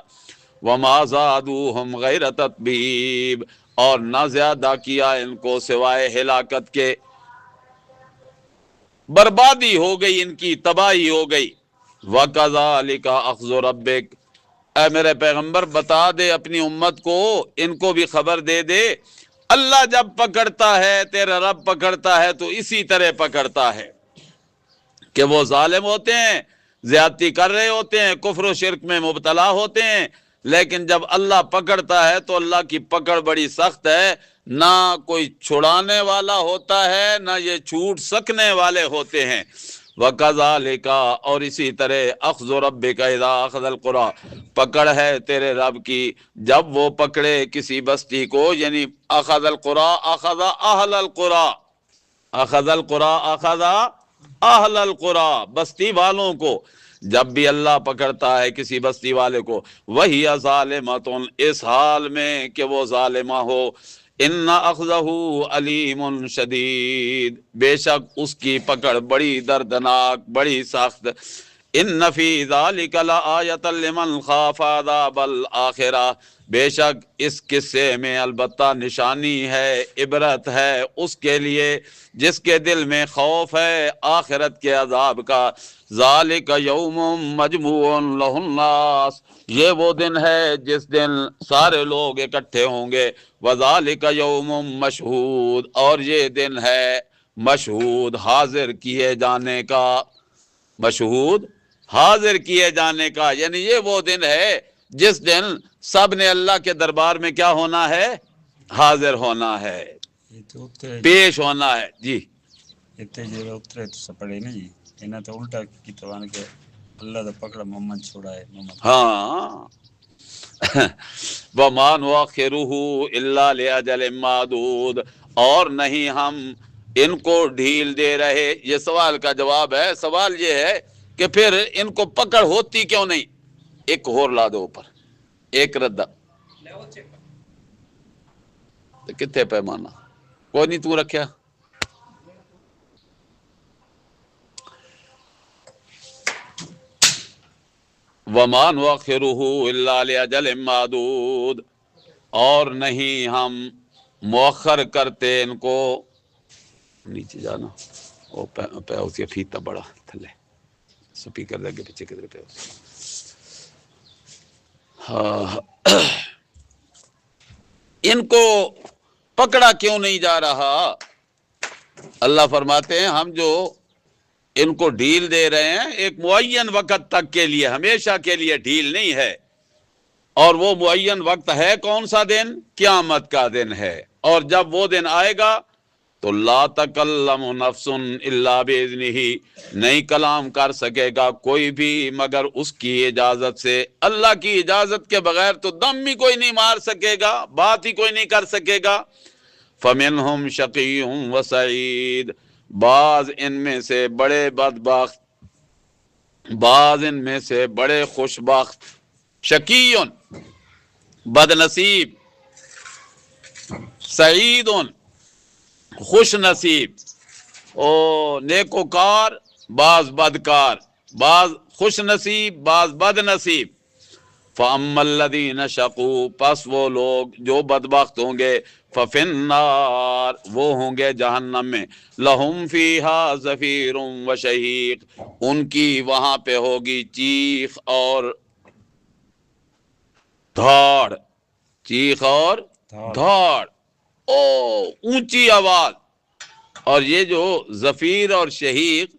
وما زادوہم غیر تتبیب، اور نہ زیادہ کیا ان کو سوائے ہلاکت کے، بربادی ہو گئی، ان کی تباہی ہو گئی۔ وَكَذَلِكَ أَخْذُ رَبِّكَ، اے میرے پیغمبر بتا دے اپنی امت کو، ان کو بھی خبر دے دے، اللہ جب پکڑتا ہے، تیرا رب پکڑتا ہے تو اسی طرح پکڑتا ہے کہ وہ ظالم ہوتے ہیں، زیادتی کر رہے ہوتے ہیں، کفر و شرک میں مبتلا ہوتے ہیں، لیکن جب اللہ پکڑتا ہے تو اللہ کی پکڑ بڑی سخت ہے، نہ کوئی چھڑانے والا ہوتا ہے، نہ یہ چھوٹ سکنے والے ہوتے ہیں۔ وَكَذَلِكَ، اور اسی طرح اخذ ربک اذا اخذ القری، پکڑ ہے تیرے رب کی جب وہ پکڑے کسی بستی کو، یعنی اخذ القری اخذ اہل القری، اخذ القری اخذ اہل القری، بستی والوں کو، جب بھی اللہ پکڑتا ہے کسی بستی والے کو، وہی ظالمۃ، اس حال میں کہ وہ ظالمہ ہو، ان اخذہ علیم شدید، بے شک اس کی پکڑ بڑی دردناک، بڑی سخت۔ ان فی ذلک لآیۃ لمن خاف عذاب الآخرہ، بے شک اس قصے میں البتہ نشانی ہے، عبرت ہے اس کے لیے جس کے دل میں خوف ہے آخرت کے عذاب کا۔ ذالک یوم مجموع لہ الناس، یہ وہ دن ہے جس دن سارے لوگ اکٹھے ہوں گے۔ وذالک یوم مشہود، اور یہ دن ہے مشہود، حاضر کیے جانے کا، مشہود حاضر کیے جانے کا، یعنی یہ وہ دن ہے جس دن سب نے اللہ کے دربار میں کیا ہونا ہے؟ حاضر ہونا ہے، پیش ہونا ہے۔ جی اتنے جو اترے تو سپڑے نا جی، انہیں تو الٹا کی تو کہ اللہ دا پکڑا محمد چھوڑائے، محمد ہاں وَمَا نُؤَخِّرُهُ إِلَّا لِأَجَلٍ مَّعْدُودٍ، اور نہیں ہم ان کو ڈھیل دے رہے۔ یہ سوال کا جواب ہے۔ سوال یہ ہے کہ پھر ان کو پکڑ ہوتی کیوں نہیں؟ ایک اور لا دو اوپر، ایک ردہ تو کتنے پیمانہ، کوئی نہیں تو رکھیا۔ وَمَا نُؤَخِّرُهُ إِلَّا لِأَجَلٍ مَّعْدُودٍ، اور نہیں ہم مؤخر کرتے ان کو، نیچے جانا، وہ پہ اسی فیتا بڑا تھلے سپیکر دے کے پیچھے کدھر پہ، ہاں ان کو پکڑا کیوں نہیں جا رہا؟ اللہ فرماتے ہیں ہم جو ان کو ڈھیل دے رہے ہیں ایک معین وقت تک کے لیے، ہمیشہ کے لیے ڈھیل نہیں ہے، اور وہ معین وقت ہے کون سا دن؟ قیامت کا دن ہے، اور جب وہ دن آئے گا تو لا تکلم نفس الا باذنہ، نہیں کلام کر سکے گا کوئی بھی مگر اس کی اجازت سے، اللہ کی اجازت کے بغیر تو دم بھی کوئی نہیں مار سکے گا، بات ہی کوئی نہیں کر سکے گا۔ فمنہم شقی و سعید، بعض ان میں سے بڑے بدبخت، بعض ان میں سے بڑے خوش بخت، شقی بد نصیب، سعید خوش نصیب، او نیکوکار بعض بدکار، بعض خوش نصیب بعض بد نصیب۔ فَأَمَّا الَّذِينَ شَقُوا، پس وہ لوگ جو بدبخت ہوں گے، فَفِي النَّارِ، وہ ہوں گے جہنم میں، لَهُمْ فِيهَا زَفِيرٌ وَشَهِيقٌ، ان کی وہاں پہ ہوگی چیخ اور دھاڑ، چیخ اور دھاڑ، او اونچی آواز، اور یہ جو زفیر اور شہیق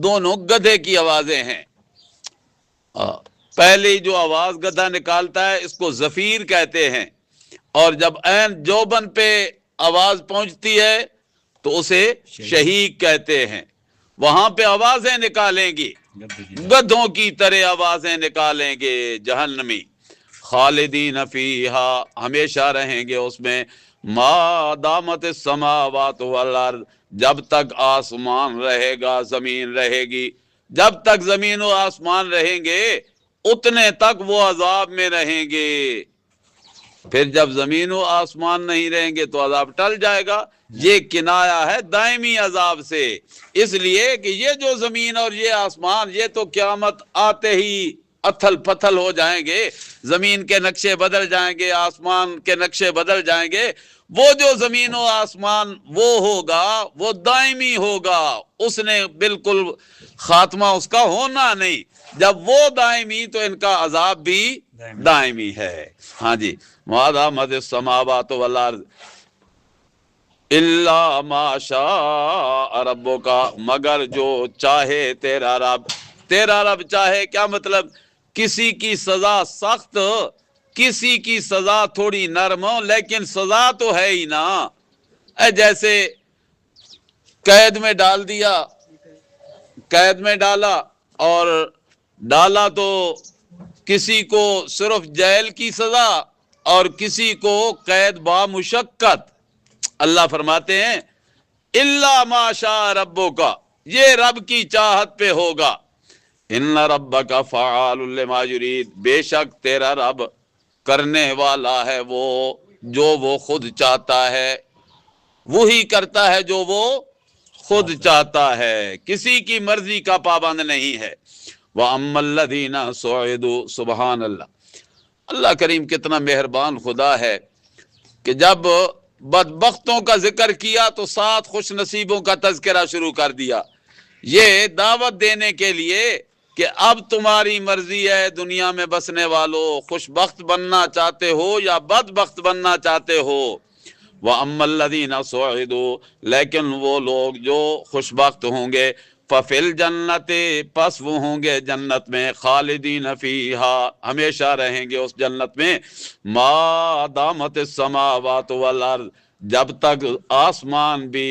دونوں گدھے کی آوازیں ہیں. پہلی جو آواز گدھا نکالتا ہے اس کو زفیر کہتے ہیں، اور جب عین جوبن پہ آواز پہنچتی ہے تو اسے شہیق کہتے ہیں. وہاں پہ آوازیں نکالیں گی، گدھوں کی طرح آوازیں نکالیں گے جہنمی. خالدین فیہا، ہمیشہ رہیں گے اس میں. ما دامت السماوات والارض، جب تک آسمان رہے گا زمین رہے گی. جب تک زمین و آسمان رہیں گے اتنے تک وہ عذاب میں رہیں گے. پھر جب زمین و آسمان نہیں رہیں گے تو عذاب ٹل جائے گا. یہ کنایا ہے دائمی عذاب سے، اس لیے کہ یہ جو زمین اور یہ آسمان یہ تو قیامت آتے ہی اتھل پتھل ہو جائیں گے. زمین کے نقشے بدل جائیں گے، آسمان کے نقشے بدل جائیں گے. وہ جو زمین و آسمان وہ ہوگا وہ دائمی ہوگا، اس نے بالکل خاتمہ اس کا ہونا نہیں. جب وہ دائمی تو ان کا عذاب بھی دائمی ہے. ہاں جی، مَا السماوات والارض الا ما شاء ربک، مگر جو چاہے تیرا رب. تیرا رب چاہے کیا مطلب؟ کسی کی سزا سخت، کسی کی سزا تھوڑی نرم، لیکن سزا تو ہے ہی نا. جیسے قید میں ڈال دیا، قید میں ڈالا اور ڈالا تو کسی کو صرف جیل کی سزا اور کسی کو قید با مشقت. اللہ فرماتے ہیں الا ما شاء ربک، یہ رب کی چاہت پہ ہوگا. ان ربک فعال لما یرید، بے شک تیرا رب کرنے والا ہے وہ جو وہ خود چاہتا ہے، وہی کرتا ہے جو وہ خود چاہتا ہے، کسی کی مرضی کا پابند نہیں ہے. وَأَمَّا الَّذِينَ سُعِدُوا، سبحان اللہ. اللہ کریم کتنا مہربان خدا ہے کہ جب بدبختوں کا ذکر کیا تو 7 خوش نصیبوں کا تذکرہ شروع کر دیا، یہ دعوت دینے کے لیے کہ اب تمہاری مرضی ہے دنیا میں بسنے والوں، خوش بخت بننا چاہتے ہو یا بدبخت بننا چاہتے ہو. وَأَمَّا الَّذِينَ سُعِدُوا، لیکن وہ لوگ جو خوش بخت ہوں گے، فَفِي الْجَنَّةِ، پس وہ ہوں گے جنت میں، خالدین فیہا، ہمیشہ رہیں گے اس جنت میں. ما دامت السماوات والارض، جب تک آسمان بھی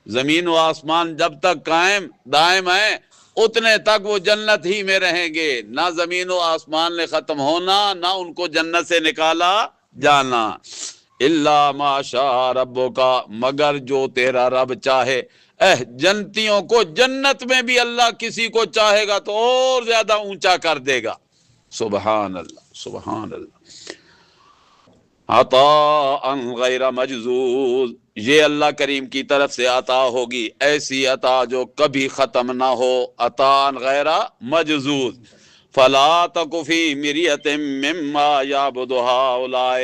زمین و آسمان جب تک قائم دائم ہیں اتنے تک وہ جنت ہی میں رہیں گے. نہ زمین و آسمان نے ختم ہونا، نہ ان کو جنت سے نکالا جانا. الا ما شاء ربک، مگر جو تیرا رب چاہے. جنتیوں کو جنت میں بھی اللہ کسی کو چاہے گا تو اور زیادہ اونچا کر دے گا. سبحان اللہ، سبحان اللہ. عطاء غیر مجذوذ، یہ اللہ کریم کی طرف سے عطا ہوگی، ایسی عطا جو کبھی ختم نہ ہو. عطاء غیر مجذوذ. فلا تک فی مریۃ مما یعبد ہؤلاء،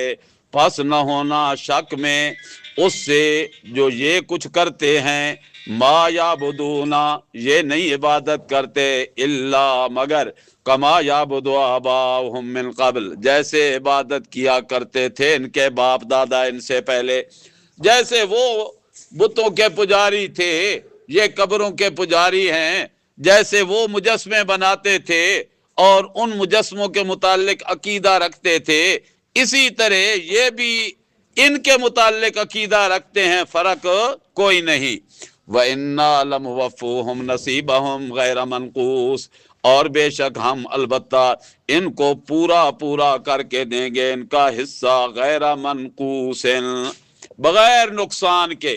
پس نہ ہونا شک میں اس سے جو یہ کچھ کرتے ہیں. ما یعبدون، یہ نہیں عبادت کرتے، الا مگر کما یعبد آباؤہم من قبل، جیسے عبادت کیا کرتے تھے ان کے باپ دادا ان سے پہلے. جیسے وہ بتوں کے پجاری تھے یہ قبروں کے پجاری ہیں، جیسے وہ مجسمے بناتے تھے اور ان مجسموں کے متعلق عقیدہ رکھتے تھے، اسی طرح یہ بھی ان کے متعلق عقیدہ رکھتے ہیں، فرق کوئی نہیں. وَإِنَّا لَمُوَفُّوهُمْ نَصِيبَهُمْ غَيْرَ مَنْقُوصٍ، اور بے شک ہم البتہ ان کو پورا پورا کر کے دیں گے ان کا حصہ، غیر منقوص، بغیر نقصان کے.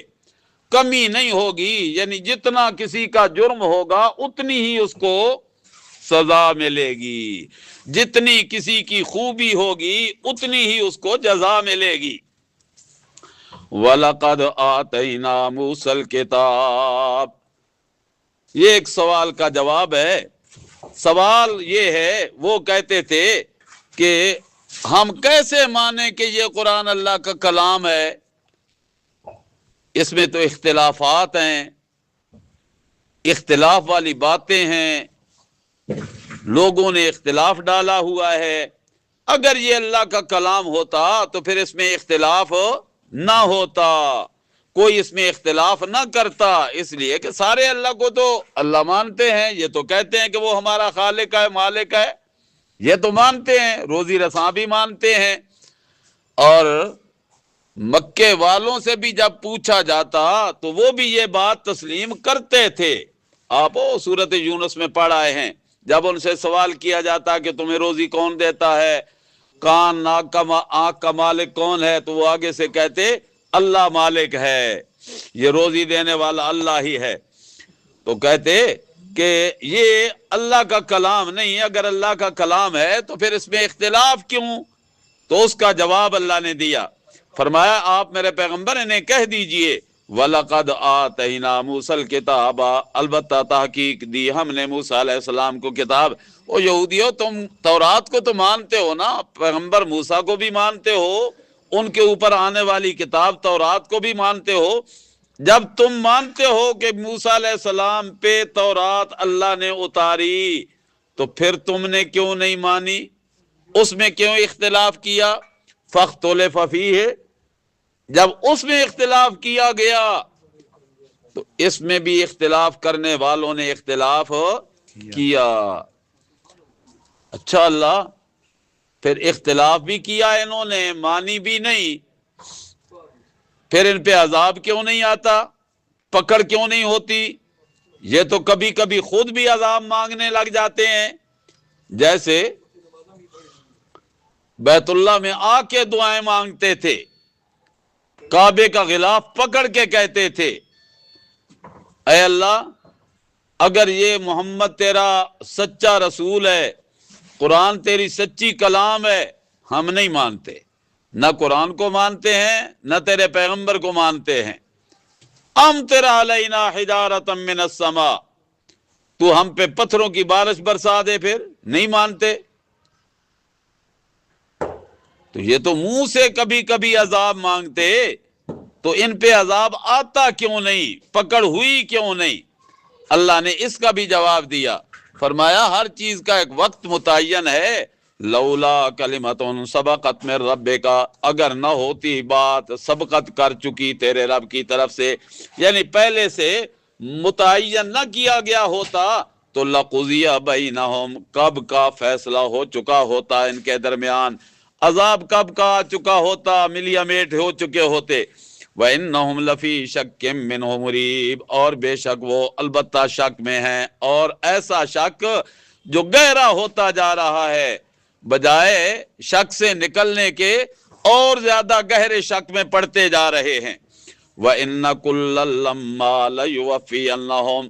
کمی نہیں ہوگی، یعنی جتنا کسی کا جرم ہوگا اتنی ہی اس کو سزا ملے گی، جتنی کسی کی خوبی ہوگی اتنی ہی اس کو جزا ملے گی. وَلَقَدْ آتَيْنَا مُوسَى الْكِتَابَ، یہ ایک سوال کا جواب ہے. سوال یہ ہے، وہ کہتے تھے کہ ہم کیسے مانیں کہ یہ قرآن اللہ کا کلام ہے، اس میں تو اختلافات ہیں، اختلاف والی باتیں ہیں، لوگوں نے اختلاف ڈالا ہوا ہے. اگر یہ اللہ کا کلام ہوتا تو پھر اس میں اختلاف نہ ہوتا. کوئی اس میں اختلاف نہ کرتا، اس لیے کہ سارے اللہ کو تو اللہ مانتے ہیں، یہ تو کہتے ہیں کہ وہ ہمارا خالق ہے مالک ہے، یہ تو مانتے ہیں، روزی رساں بھی مانتے ہیں۔ اور مکے والوں سے بھی جب پوچھا جاتا تو وہ بھی یہ بات تسلیم کرتے تھے۔ آپ سورۃ یونس میں پڑھ آئے ہیں، جب ان سے سوال کیا جاتا کہ تمہیں روزی کون دیتا ہے، کان ناک کا آنکھ کا مالک کون ہے، تو وہ آگے سے کہتے اللہ مالک ہے، یہ روزی دینے والا اللہ ہی ہے۔ تو کہتے کہ یہ اللہ کا کلام نہیں، اگر اللہ کا کلام ہے تو پھر اس میں اختلاف کیوں؟ تو اس کا جواب اللہ نے دیا، فرمایا آپ میرے پیغمبر انہیں کہہ دیجئے وَلَقَدْ آتَيْنَا مُوسَى الْكِتَابَ، البتہ تحقیق دی ہم نے موسیٰ علیہ السلام کو کتاب۔ او یہودیو، تم تورات کو تو مانتے ہو نا، پیغمبر موسیٰ کو بھی مانتے ہو، ان کے اوپر آنے والی کتاب تورات کو بھی مانتے ہو۔ جب تم مانتے ہو کہ موسیٰ علیہ السلام پہ تورات اللہ نے اتاری، تو پھر تم نے کیوں نہیں مانی؟ اس میں کیوں اختلاف کیا؟ فَاخْتُلِفَ فِيهِ، جب اس میں اختلاف کیا گیا تو اس میں بھی اختلاف کرنے والوں نے اختلاف کیا۔ اچھا اللہ، پھر اختلاف بھی کیا انہوں نے، مانی بھی نہیں، پھر ان پہ عذاب کیوں نہیں آتا، پکڑ کیوں نہیں ہوتی؟ یہ تو کبھی کبھی خود بھی عذاب مانگنے لگ جاتے ہیں، جیسے بیت اللہ میں آ کے دعائیں مانگتے تھے، کعبے کا غلاف پکڑ کے کہتے تھے اے اللہ اگر یہ محمد تیرا سچا رسول ہے، قرآن تیری سچی کلام ہے، ہم نہیں مانتے، نہ قرآن کو مانتے ہیں نہ تیرے پیغمبر کو مانتے ہیں۔ امطر علینا حجارۃ من السماء، تو ہم پہ پتھروں کی بارش برسا دے، پھر نہیں مانتے۔ تو یہ تو منہ سے کبھی کبھی عذاب مانگتے، تو ان پہ عذاب آتا کیوں نہیں، پکڑ ہوئی کیوں نہیں؟ اللہ نے اس کا بھی جواب دیا، فرمایا ہر چیز کا ایک وقت متعین ہے۔ لولا کلمۃ سبقت من ربک، اگر نہ ہوتی بات سبقت کر چکی تیرے رب کی طرف سے، یعنی پہلے سے متعین نہ کیا گیا ہوتا، تو لقضی بینہم، کب کا فیصلہ ہو چکا ہوتا ان کے درمیان، عذاب کب کا آ چکا ہوتا، ملیا میٹ ہو چکے ہوتے۔ وَإِنَّهُمْ لَفِي شَكٍّ مِّنْهُ مُرِيبٍ، اور بے شک وہ البتہ شک میں ہیں، اور ایسا شک جو گہرا ہوتا جا رہا ہے، بجائے شک سے نکلنے کے اور زیادہ گہرے شک میں پڑتے جا رہے ہیں۔ وَإِنَّ كُلًّا لَمَّا لَيُوَفِّيَنَّهُمْ،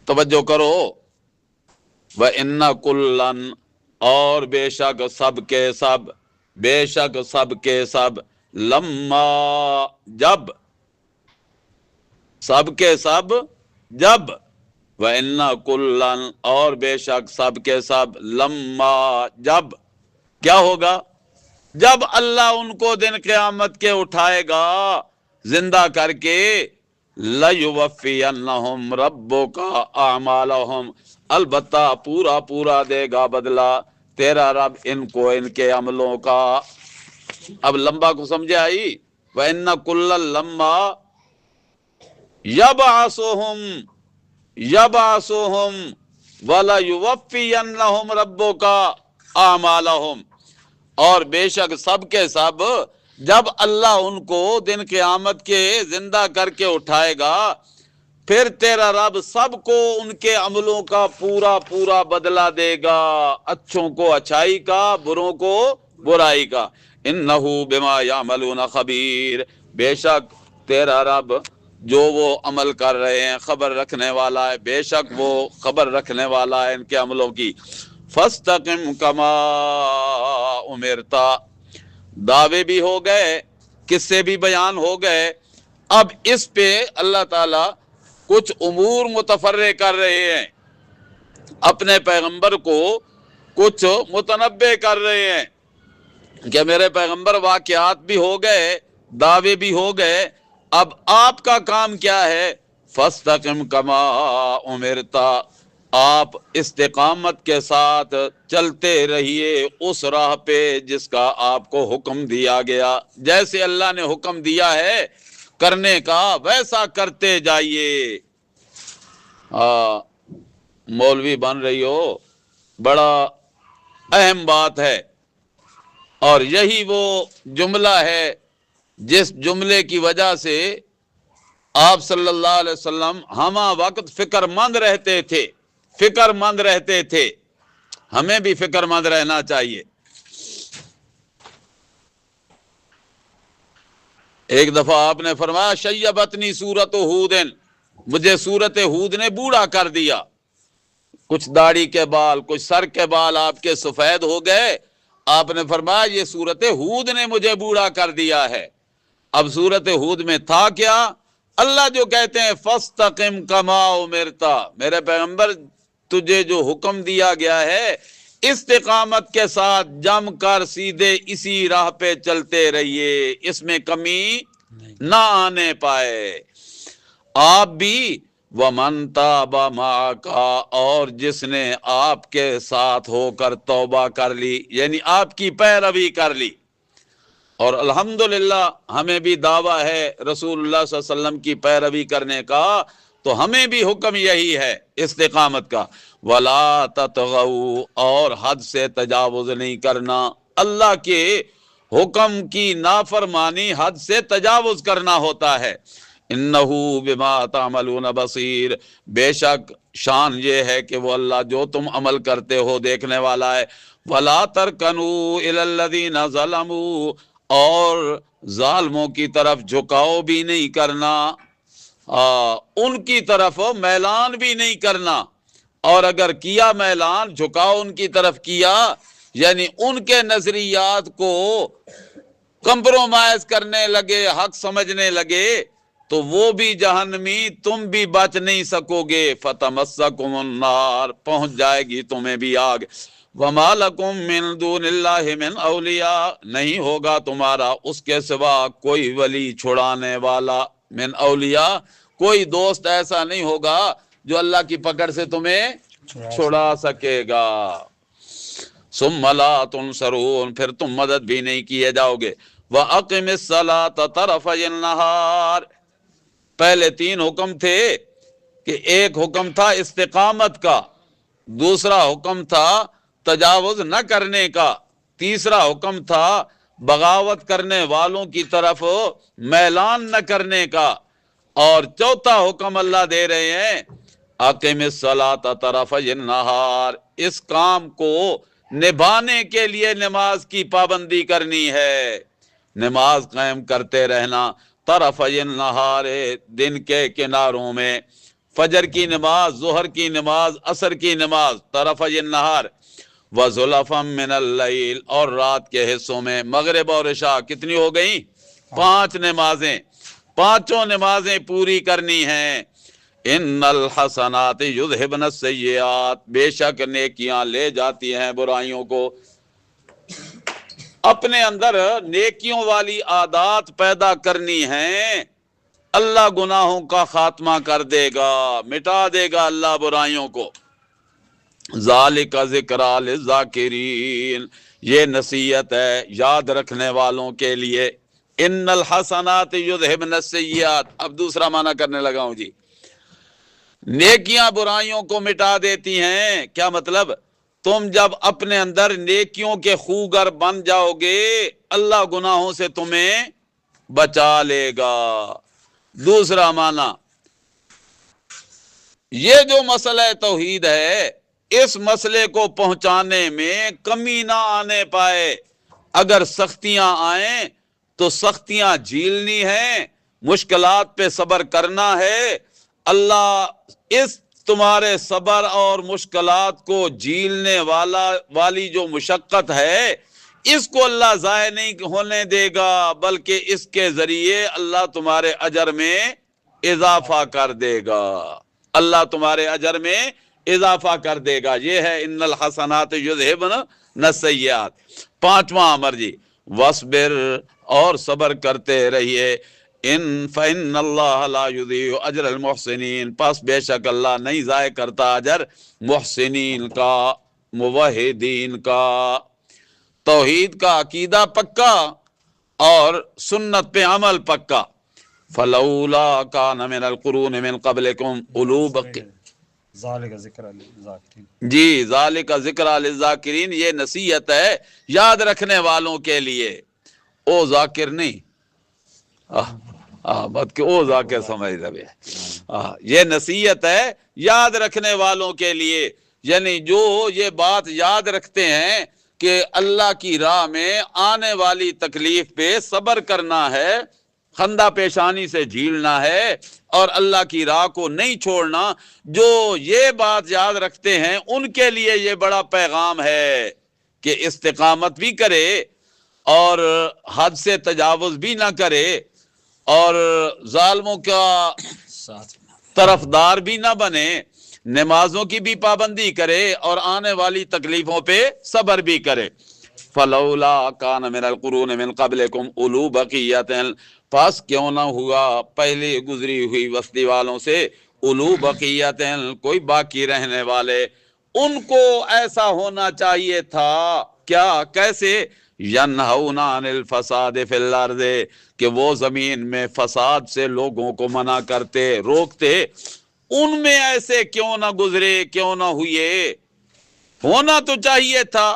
توجہ کرو، وَإِنَّ كُلًّا، اور بے شک سب کے سب، بے شک سب کے سب، لما جب، سب کے سب جب، وَإِنَّ كُلًّا، اور بے شک سب کے سب، لما جب، کیا ہوگا؟ جب اللہ ان کو دن قیامت کے اٹھائے گا زندہ کر کے، لَيُوَفِّيَنَّهُمْ رَبُّكَ أَعْمَالَهُمْ، البتہ پورا پورا دے گا بدلہ تیرا رب ان کو ان کے عملوں کا۔ اب لمبا کو سمجھے آئی؟ وَإِنَّ كُلًّا لَمَّا يَبْعَثُهُمْ وَلَيُوَفِّيَنَّهُمْ رَبُّكَ أَعْمَالَهُمْ، اور بے شک سب کے سب جب اللہ ان کو دن قیامت کے زندہ کر کے اٹھائے گا، پھر تیرا رب سب کو ان کے عملوں کا پورا پورا بدلہ دے گا، اچھوں کو اچھائی کا، بروں کو برائی کا۔ انہو بما یعملون خبیر، بے شک تیرا رب جو وہ عمل کر رہے ہیں خبر رکھنے والا ہے، بے شک وہ خبر رکھنے والا ہے ان کے عملوں کی۔ فاستقم کما امرتا، دعوے بھی ہو گئے، قصے بھی بیان ہو گئے، اب اس پہ اللہ تعالی کچھ امور متفرع کر رہے ہیں، اپنے پیغمبر کو کچھ متنبع کر رہے ہیں کہ میرے پیغمبر واقعات بھی ہو گئے، دعوے بھی ہو گئے، اب آپ کا کام کیا ہے؟ فاستقم کما امرتا، آپ استقامت کے ساتھ چلتے رہیے اس راہ پہ جس کا آپ کو حکم دیا گیا، جیسے اللہ نے حکم دیا ہے کرنے کا ویسا کرتے جائیے۔ مولوی بن رہی ہو، بڑا اہم بات ہے، اور یہی وہ جملہ ہے جس جملے کی وجہ سے آپ صلی اللہ علیہ وسلم ہمہ وقت فکر مند رہتے تھے، فکر مند رہتے تھے۔ ہمیں بھی فکر مند رہنا چاہیے۔ ایک دفعہ آپ نے فرمایا شیبتنی سورۃ ہود، مجھے سورت ہود نے بوڑھا کر دیا، کچھ داڑھی کے بال، کچھ سر کے بال آپ کے سفید ہو گئے۔ آپ نے فرمایا یہ سورت ہود نے مجھے بوڑھا کر دیا ہے۔ اب سورت ہود میں تھا کیا؟ اللہ جو کہتے ہیں فاستقم کما امرتا، میرے پیغمبر تجھے جو حکم دیا گیا ہے استقامت کے ساتھ جم کر سیدھے اسی راہ پہ چلتے رہیے، اس میں کمی نہ آنے پائے۔ آپ بھی وَمَن تَابَ مَعَكَ، اور جس نے آپ کے ساتھ ہو کر توبہ کر لی، یعنی آپ کی پیروی کر لی۔ اور الحمدللہ ہمیں بھی دعویٰ ہے رسول اللہ صلی اللہ علیہ وسلم کی پیروی کرنے کا، تو ہمیں بھی حکم یہی ہے استقامت کا۔ وَلَا تَطْغَوْا، اور حد سے تجاوز نہیں کرنا۔ اللہ کے حکم کی نافرمانی حد سے تجاوز کرنا ہوتا ہے۔ اِنَّهُ بِمَا تَعْمَلُونَ بَصِيرٌ، بے شک شان یہ ہے کہ وہ اللہ جو تم عمل کرتے ہو دیکھنے والا ہے۔ وَلَا تَرْكَنُوا إِلَى الَّذِينَ ظَلَمُوا، اور ظالموں کی طرف جھکاؤ بھی نہیں کرنا، ان کی طرف میلان بھی نہیں کرنا، اور اگر کیا میلان جھکاؤ ان کی طرف کیا، یعنی ان کے نظریات کو کمپرومائز کرنے لگے، حق سمجھنے لگے، تو وہ بھی جہنمی، تم بھی بچ نہیں سکو گے۔ فَتَمَسَّكُمُ النَّارُ، پہنچ جائے گی تمہیں بھی آگ۔ وَمَا لَكُم مِّن دُونِ اللَّهِ مِنْ أَوْلِيَاءَ، نہیں ہوگا تمہارا اس کے سوا کوئی ولی چھڑانے والا، من اولیاء، کوئی دوست ایسا نہیں ہوگا جو اللہ کی پکڑ سے تمہیں چھڑا سکے گا۔ ثُمَّ لَا تُنصَرُونَ، پھر تم مدد بھی نہیں کیے جاؤ گے۔ وَأَقِمِ الصَّلَاةَ طَرَفَيِ النَّهَارِ، پہلے 3 حکم تھے کہ ایک حکم تھا استقامت کا، دوسرا حکم تھا تجاوز نہ کرنے کا، تیسرا حکم تھا بغاوت کرنے والوں کی طرف میلان نہ کرنے کا، اور چوتھا حکم اللہ دے رہے ہیں اقیم الصلاۃ طرفی النہار، اس کام کو نبھانے کے لیے نماز کی پابندی کرنی ہے، نماز قائم کرتے رہنا طرفی النہار، دن کے کناروں میں، فجر کی نماز، ظہر کی نماز، عصر کی نماز، طرفی النہار، وَزُلَفًا مِّنَ اللَّيْلِ، اور رات کے حصوں میں، مغرب اور عشاء کتنی ہو گئیں؟ 5 نمازیں، 5 نمازیں پوری کرنی ہیں۔ ان الحسنات یذہبن السیئات، بے شک نیکیاں لے جاتی ہیں برائیوں کو۔ اپنے اندر نیکیوں والی عادات پیدا کرنی ہیں، اللہ گناہوں کا خاتمہ کر دے گا، مٹا دے گا اللہ برائیوں کو۔ ذالک ذکریٰ للذاکرین، یہ نصیحت ہے یاد رکھنے والوں کے لیے۔ ان الحسنات یذہبن السیئات، اب دوسرا معنی کرنے لگا ہوں جی۔ نیکیاں برائیوں کو مٹا دیتی ہیں، کیا مطلب؟ تم جب اپنے اندر نیکیوں کے خوگر بن جاؤ گے، اللہ گناہوں سے تمہیں بچا لے گا۔ دوسرا معنی، یہ جو مسئلہ توحید ہے، اس مسئلے کو پہنچانے میں کمی نہ آنے پائے۔ اگر سختیاں آئیں تو سختیاں جھیلنی ہیں، مشکلات پہ صبر کرنا ہے۔ اللہ اس تمہارے صبر اور مشکلات کو جھیلنے والی جو مشقت ہے، اس کو اللہ ضائع نہیں ہونے دے گا، بلکہ اس کے ذریعے اللہ تمہارے اجر میں اضافہ کر دے گا، اللہ تمہارے اجر میں اضافہ کر دے گا۔ یہ ہے ان الحسنات یذہبن السیئات۔ 5واں امر جی، وَاصْبِرْ، اور صبر کرتے رہیے، فإن اللہ لا یضیع اجر المحسنین، پس بے شک اللہ نہیں ضائع کرتا اجر محسنین کا، موحدین کا۔ توحید کا عقیدہ پکا اور سنت پہ عمل پکا۔ فلولا کان من القرون من قبلکم اولو بقی، ذالک ذکر للذاکرین، جی ذالک ذکر للذاکرین، یہ نصیحت ہے یاد رکھنے والوں کے لیے، او ذاکر نہیں، بات کہ او ذاکر سمجھ رہے، یہ نصیحت ہے یاد رکھنے والوں کے لیے، یعنی جو یہ بات یاد رکھتے ہیں کہ اللہ کی راہ میں آنے والی تکلیف پہ صبر کرنا ہے، خندہ پیشانی سے جھیلنا ہے اور اللہ کی راہ کو نہیں چھوڑنا، جو یہ بات یاد رکھتے ہیں ان کے لیے یہ بڑا پیغام ہے کہ استقامت بھی کرے اور حد سے تجاوز بھی نہ کرے اور ظالموں کا ساتھ طرفدار بھی نہ بنے، نمازوں کی بھی پابندی کرے اور آنے والی تکلیفوں پہ صبر بھی کرے۔ فلولا کان من القرون من قبلکم اولو بقیۃ، پس کیوں نہ ہوا پہلے گزری ہوئی بستی والوں سے اولو بقیۃ، کوئی باقی رہنے والے، ان کو ایسا ہونا چاہیے تھا، کیا کیسے؟ ینہون عن الفساد فی الارض، کہ وہ زمین میں فساد سے لوگوں کو منع کرتے، روکتے، ان میں ایسے کیوں نہ گزرے، کیوں نہ ہوئے؟ ہونا تو چاہیے تھا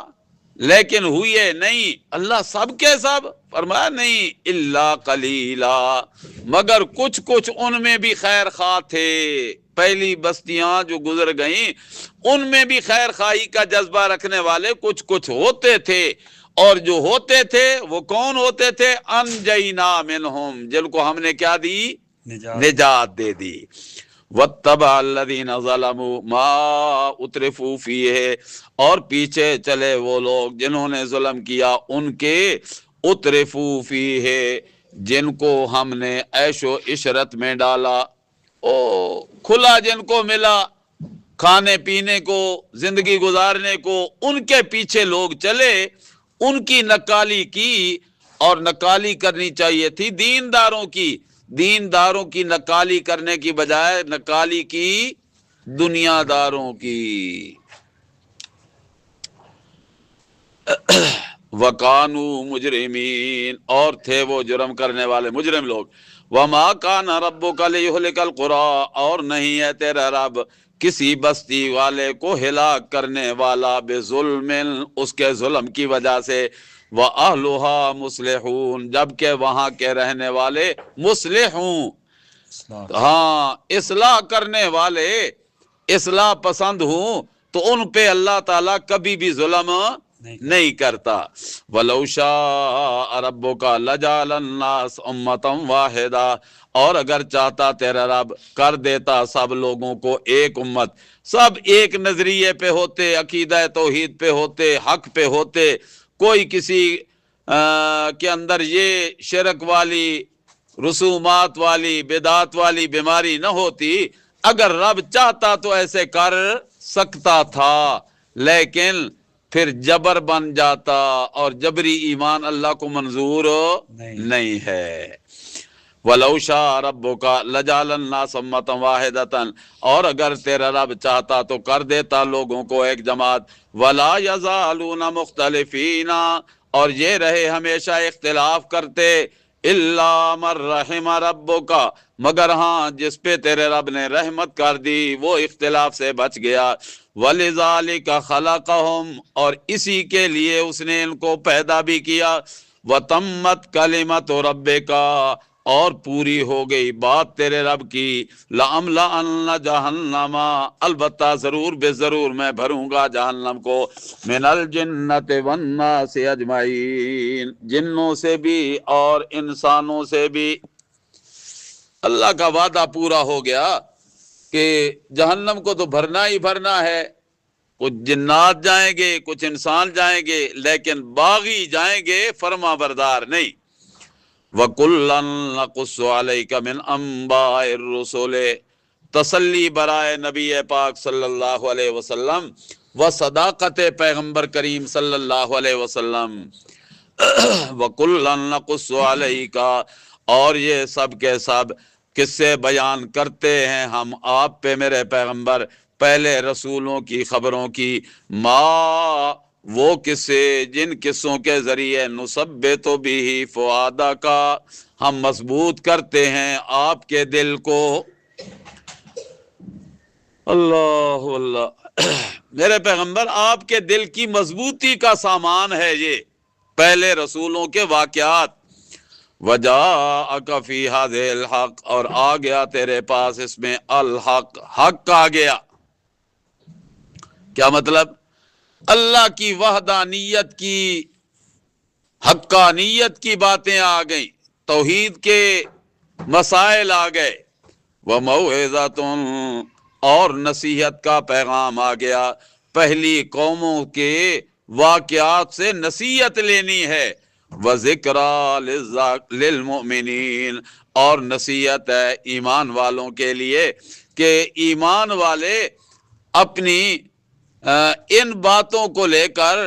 لیکن ہوئے نہیں۔ اللہ سب کے سب فرمایا نہیں، الا قلیلا، مگر کچھ کچھ ان میں بھی خیر خواہ تھے، پہلی بستیاں جو گزر گئیں ان میں بھی خیر خواہی کا جذبہ رکھنے والے کچھ کچھ ہوتے تھے، اور جو ہوتے تھے وہ کون ہوتے تھے؟ انجینا منہم، جن کو ہم نے کیا دی؟ نجات دے دی۔ واتبع الذین ظلموا ما اترفوا فیہ، اور پیچھے چلے وہ لوگ جنہوں نے ظلم کیا ان کے، اترفوا فیہ، جن کو ہم نے عیش و عشرت میں ڈالا، کھلا جن کو ملا کھانے پینے کو، زندگی گزارنے کو، ان کے پیچھے لوگ چلے، ان کی نکالی کی، اور نکالی کرنی چاہیے تھی دینداروں کی نکالی کرنے کی بجائے نکالی کی دنیا داروں کی۔ وَقَانُوا مُجْرِمِينَ، اور تھے وہ جرم کرنے والے مجرم لوگ۔ وَمَا كَانَ رَبُّكَ لِيُهْلِكَ الْقُرَىٰ، اور نہیں ہے تیرا رب کسی بستی والے کو ہلاک کرنے والا، بظلم، اس کے ظلم کی وجہ سے، وَأَهْلُهَا مُصْلِحُونَ، جبکہ وہاں کے رہنے والے مصلح ہوں، ہاں اصلاح کرنے والے، اصلاح پسند ہوں، تو ان پہ اللہ تعالیٰ کبھی بھی ظلم نہیں کرتا۔ وَلَوْ شَاءَ رَبُّكَ لَجَعَلَ النَّاسَ أُمَّةً وَاحِدَةً، اور اگر چاہتا تیرا رب کر دیتا سب لوگوں کو ایک امت، سب ایک نظریے پہ ہوتے، عقیدہ توحید پہ ہوتے، حق پہ ہوتے، کوئی کسی کے اندر یہ شرک والی، رسومات والی، بدعات والی بیماری نہ ہوتی۔ اگر رب چاہتا تو ایسے کر سکتا تھا، لیکن پھر جبر بن جاتا، اور جبری ایمان اللہ کو منظور نہیں ہے۔ وَلَوْ شَاءَ رَبُّكَ لَجَعَلَ النَّاسَ أُمَّةً وَاحِدَةً، اور اگر تیرا رب چاہتا تو کر دیتا لوگوں کو ایک جماعت۔ وَلَا يَزَالُونَ مُخْتَلِفِينَ، اور یہ رہے ہمیشہ اختلاف کرتے، إِلَّا مَن رَحِمَ رَبُّكَ، مگر ہاں جس پہ تیرے رب نے رحمت کر دی وہ اختلاف سے بچ گیا۔ وَلِذَالِكَ خَلَقَهُمْ، اور اسی کے لیے اس نے ان کو پیدا بھی کیا۔ وَتَمَّتْ كَلِمَةُ رَبِّكَ، اور پوری ہو گئی بات تیرے رب کی، لَأَمْلَأَنَّ جَهَنَّمَ، البتہ ضرور بے ضرور میں بھروں گا جہنم کو، مِنَ الْجِنَّةِ وَالنَّاسِ أَجْمَعِينَ، جنوں سے بھی اور انسانوں سے بھی۔ اللہ کا وعدہ پورا ہو گیا کہ جہنم کو تو بھرنا ہی بھرنا ہے، کچھ جنات جائیں گے، کچھ انسان جائیں گے، لیکن باغی جائیں گے، فرما بردار نہیں۔ وَكُلًّا نَقُصُّ عَلَيْكَ مِنْ أَنْبَاءِ الرُّسُلِ، تسلی برائے نبی پاک صلی اللہ علیہ وسلم و صداقت پیغمبر کریم صلی اللہ علیہ وسلم۔ وَكُلًّا نَقُصُّ عَلَيْكَ، اور یہ سب کے سب قصے بیان کرتے ہیں ہم آپ پہ میرے پیغمبر پہلے رسولوں کی خبروں کی، ما وہ قصے جن قصوں کے ذریعے نثبت بھی فؤادا کا ہم مضبوط کرتے ہیں آپ کے دل کو۔ اللہ اللہ میرے پیغمبر آپ کے دل کی مضبوطی کا سامان ہے یہ پہلے رسولوں کے واقعات۔ وجاءک فی ھذہ الحق، اور آ گیا تیرے پاس اس میں الحق، حق آ گیا۔ کیا مطلب؟ اللہ کی وحدانیت کی، حقانیت کی باتیں آ گئیں، توحید کے مسائل آ گئے۔ وموعظۃ، اور نصیحت کا پیغام آ گیا، پہلی قوموں کے واقعات سے نصیحت لینی ہے۔ وَذِكْرَى لِلْمُؤْمِنِينَ، اور نصیحت ہے ایمان والوں کے لیے کہ ایمان والے اپنی ان باتوں کو لے کر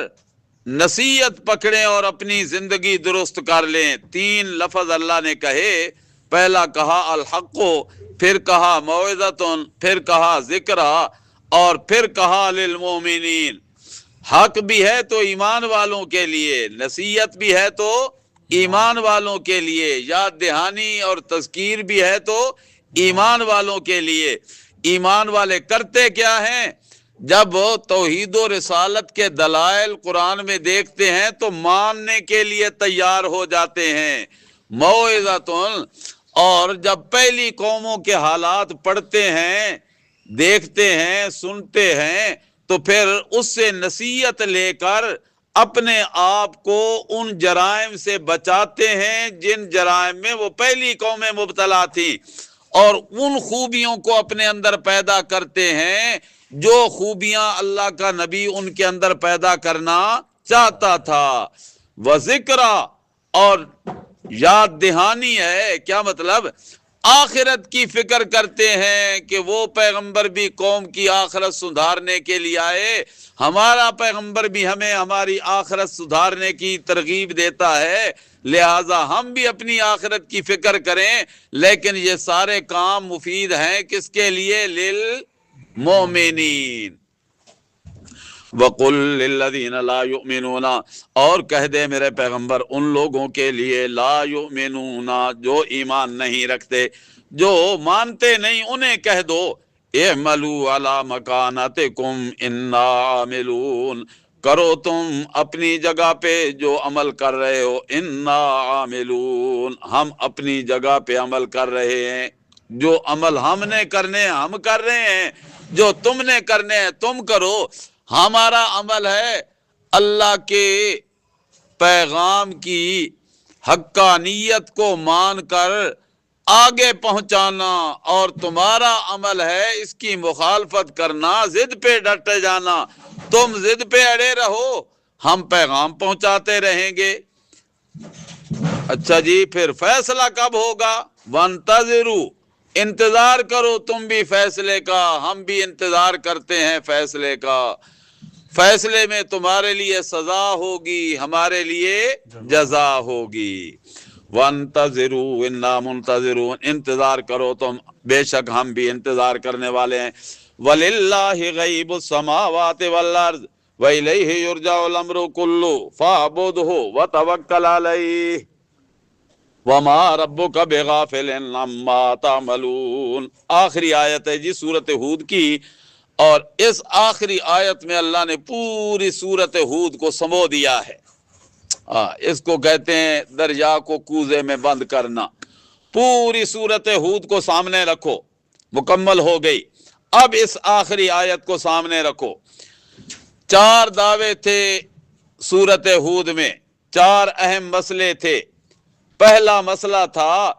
نصیحت پکڑیں اور اپنی زندگی درست کر لیں۔ 3 لفظ اللہ نے کہے، پہلا کہا الحق، پھر کہا موعظۃ، پھر کہا ذکرہ، اور پھر کہا للمؤمنین۔ حق بھی ہے تو ایمان والوں کے لیے، نصیحت بھی ہے تو ایمان والوں کے لیے، یاد دہانی اور تذکیر بھی ہے تو ایمان والوں کے لیے۔ ایمان والے کرتے کیا ہیں؟ جب توحید و رسالت کے دلائل قرآن میں دیکھتے ہیں تو ماننے کے لیے تیار ہو جاتے ہیں۔ موعظۃ، اور جب پہلی قوموں کے حالات پڑھتے ہیں، دیکھتے ہیں، سنتے ہیں، تو پھر اس سے نصیحت لے کر اپنے آپ کو ان جرائم سے بچاتے ہیں جن جرائم میں وہ پہلی قومیں مبتلا تھیں، اور ان خوبیوں کو اپنے اندر پیدا کرتے ہیں جو خوبیاں اللہ کا نبی ان کے اندر پیدا کرنا چاہتا تھا۔ وذکرہ، اور یاد دہانی ہے۔ کیا مطلب؟ آخرت کی فکر کرتے ہیں کہ وہ پیغمبر بھی قوم کی آخرت سدھارنے کے لیے آئے، ہمارا پیغمبر بھی ہمیں ہماری آخرت سدھارنے کی ترغیب دیتا ہے، لہٰذا ہم بھی اپنی آخرت کی فکر کریں۔ لیکن یہ سارے کام مفید ہیں کس کے لیے؟ للمؤمنین۔ وَقُلْ لِلَّذِينَ لَا يُؤْمِنُونَ، اور کہہ دے میرے پیغمبر ان لوگوں کے لیے لا یؤمنون، جو ایمان نہیں رکھتے، جو مانتے نہیں، انہیں کہہ دو اعملوا علی مکانتکم انا عاملون، کرو تم اپنی جگہ پہ جو عمل کر رہے ہو، انا عاملون، ہم اپنی جگہ پہ عمل کر رہے ہیں، جو عمل ہم نے کرنے ہیں ہم کر رہے ہیں، جو تم نے کرنے ہیں تم کرو۔ ہمارا عمل ہے اللہ کے پیغام کی حقانیت کو مان کر آگے پہنچانا، اور تمہارا عمل ہے اس کی مخالفت کرنا، ضد پہ ڈٹے جانا۔ تم ضد پہ اڑے رہو، ہم پیغام پہنچاتے رہیں گے۔ اچھا جی، پھر فیصلہ کب ہوگا؟ وانتظروا، انتظار کرو تم بھی فیصلے کا، ہم بھی انتظار کرتے ہیں فیصلے کا۔ فیصلے میں تمہارے لیے سزا ہوگی، ہمارے لیے جزا ہوگی۔ وانتظروا انا منتظرون، انتظار کرو تم، بے شک ہم بھی انتظار کرنے والے ہیں۔ وَلِلَّهِ غَيْبُ السَّمَاوَاتِ وَالْأَرْضِ وَإِلَيْهِ يُرْجَعُ الْأَمْرُ كُلُّهُ فَاعْبُدْهُ وَتَوَكَّلْ عَلَيْهِ وَمَا رَبُّكَ بِغَافِلٍ عَمَّا تَعْمَلُونَ۔ آخری آیت ہے جی سورۃ ہود کی، اور اس آخری آیت میں اللہ نے پوری سورۃ ہود کو سمو دیا ہے۔ اس کو کہتے ہیں دریا کو کوزے میں بند کرنا۔ پوری سورۃ ہود کو سامنے رکھو، مکمل ہو گئی۔ اب اس آخری آیت کو سامنے رکھو۔ 4 دعوے تھے سورۃ ہود میں، 4 اہم مسئلے تھے۔ پہلا مسئلہ تھا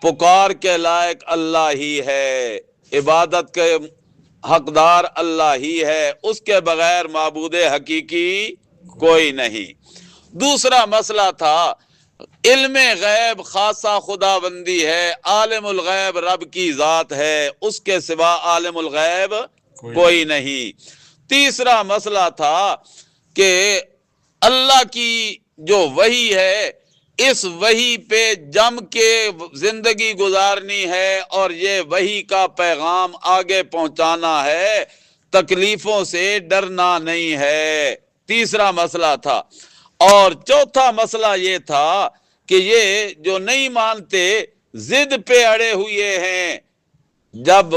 پکار کے لائق اللہ ہی ہے، عبادت کے حقدار اللہ ہی ہے، اس کے بغیر معبود حقیقی کوئی نہیں۔ دوسرا مسئلہ تھا علم غیب خاصہ خدا بندی ہے، عالم الغیب رب کی ذات ہے، اس کے سوا عالم الغیب کوئی نہیں۔ تیسرا مسئلہ تھا کہ اللہ کی جو وحی ہے اس وحی پہ جم کے زندگی گزارنی ہے اور یہ وحی کا پیغام آگے پہنچانا ہے، تکلیفوں سے ڈرنا نہیں ہے۔ تیسرا مسئلہ تھا۔ اور چوتھا مسئلہ یہ تھا کہ یہ جو نہیں مانتے ضد پہ اڑے ہوئے ہیں، جب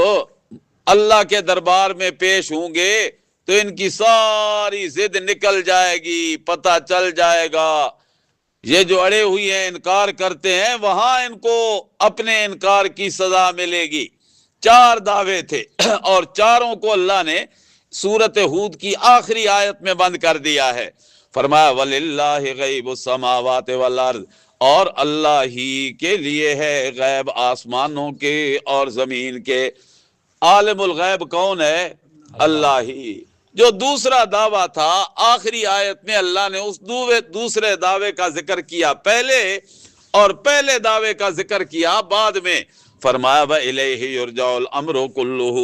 اللہ کے دربار میں پیش ہوں گے تو ان کی ساری ضد نکل جائے گی، پتہ چل جائے گا۔ یہ جو اڑے ہوئی ہیں، انکار کرتے ہیں، وہاں ان کو اپنے انکار کی سزا ملے گی۔ 4 دعوے تھے اور چاروں کو اللہ نے سورۃ ہود کی آخری آیت میں بند کر دیا ہے۔ فرمایا وَلِلَّهِ غَيْبُ السَّمَاوَاتِ وَالْأَرْضِ، اور اللہ ہی کے لیے ہے غیب آسمانوں کے اور زمین کے۔ عالم الغیب کون ہے؟ اللہ ہی۔ جو دوسرا دعویٰ تھا، آخری آیت میں اللہ نے اس دوسرے دعوے کا ذکر کیا پہلے، اور پہلے دعوے کا ذکر کیا بعد میں۔ فرمایا وَإِلَيْهِ يُرْجَعُ الْأَمْرُ كُلُّهُ،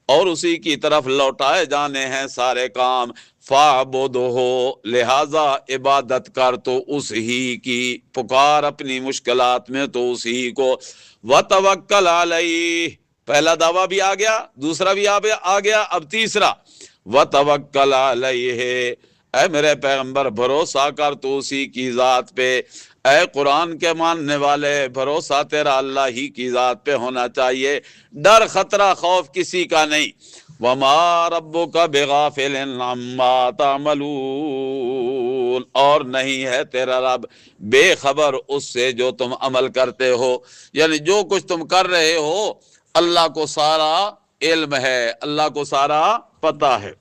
اور اسی کی طرف لوٹائے جانے ہیں سارے کام۔ فَاعْبُدْهُ، لہذا عبادت کر تو اس ہی کی، پکار اپنی مشکلات میں تو اسی کو۔ وَتَوَكَّلْ عَلَيْهِ، پہلا دعویٰ بھی آ گیا، دوسرا بھی آ گیا، اب تیسرا۔ وَتَوَكَّلْ عَلَيْهِ، اے میرے پیغمبر بھروسہ کر تو اسی کی ذات پہ۔ اے قرآن کے ماننے والے، بھروسہ تیرا اللہ ہی کی ذات پہ ہونا چاہیے، ڈر خطرہ خوف کسی کا نہیں۔ وَمَا رَبُّكَ بِغَافِلٍ عَمَّا تَعْمَلُونَ، اور نہیں ہے تیرا رب بے خبر اس سے جو تم عمل کرتے ہو، یعنی جو کچھ تم کر رہے ہو اللہ کو سارا علم ہے، اللہ کو سارا پتہ ہے۔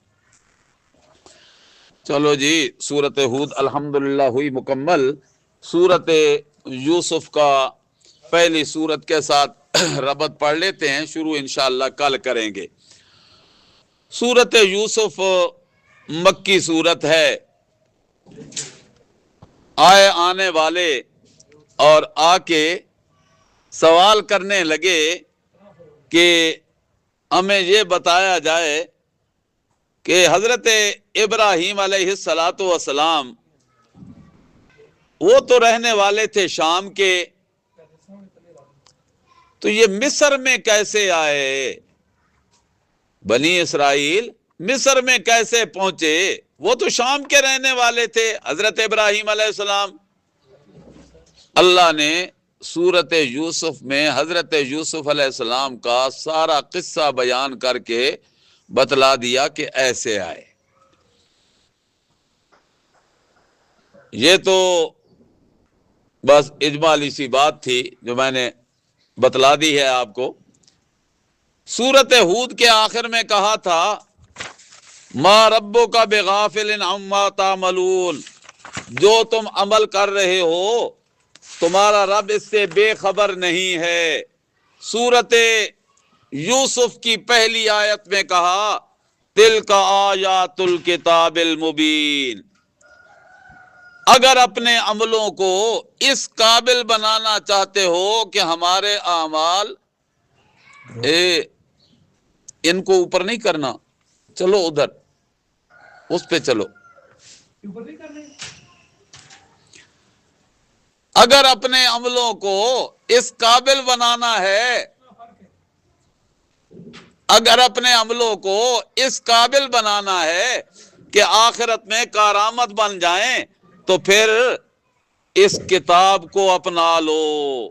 چلو جی، سورۃ ہود الحمدللہ ہوئی مکمل۔ سورۃ یوسف کا پہلی سورت کے ساتھ ربط پڑھ لیتے ہیں، شروع انشاءاللہ کل کریں گے۔ سورۃ یوسف مکی سورت ہے۔ آنے والے اور آ کے سوال کرنے لگے کہ ہمیں یہ بتایا جائے کہ حضرت ابراہیم علیہ السلام وہ تو رہنے والے تھے شام کے، تو یہ مصر میں کیسے آئے؟ بنی اسرائیل مصر میں کیسے پہنچے؟ وہ تو شام کے رہنے والے تھے حضرت ابراہیم علیہ السلام۔ اللہ نے سورۃ یوسف میں حضرت یوسف علیہ السلام کا سارا قصہ بیان کر کے بتلا دیا کہ ایسے آئے۔ یہ تو بس اجمالی سی بات تھی جو میں نے بتلا دی ہے آپ کو۔ سورۃ ہود کے آخر میں کہا تھا ما ربک بغافل عما تعملون، جو تم عمل کر رہے ہو تمہارا رب اس سے بے خبر نہیں ہے۔ سورۃ یوسف کی پہلی آیت میں کہا تلک آیات الکتاب المبین، اگر اپنے عملوں کو اس قابل بنانا چاہتے ہو کہ ہمارے اعمال ان کو اوپر نہیں کرنا، چلو ادھر اس پہ چلو، اگر اپنے عملوں کو اس قابل بنانا ہے، اگر اپنے عملوں کو اس قابل بنانا ہے کہ آخرت میں کارآمد بن جائیں تو پھر اس کتاب کو اپنا لو۔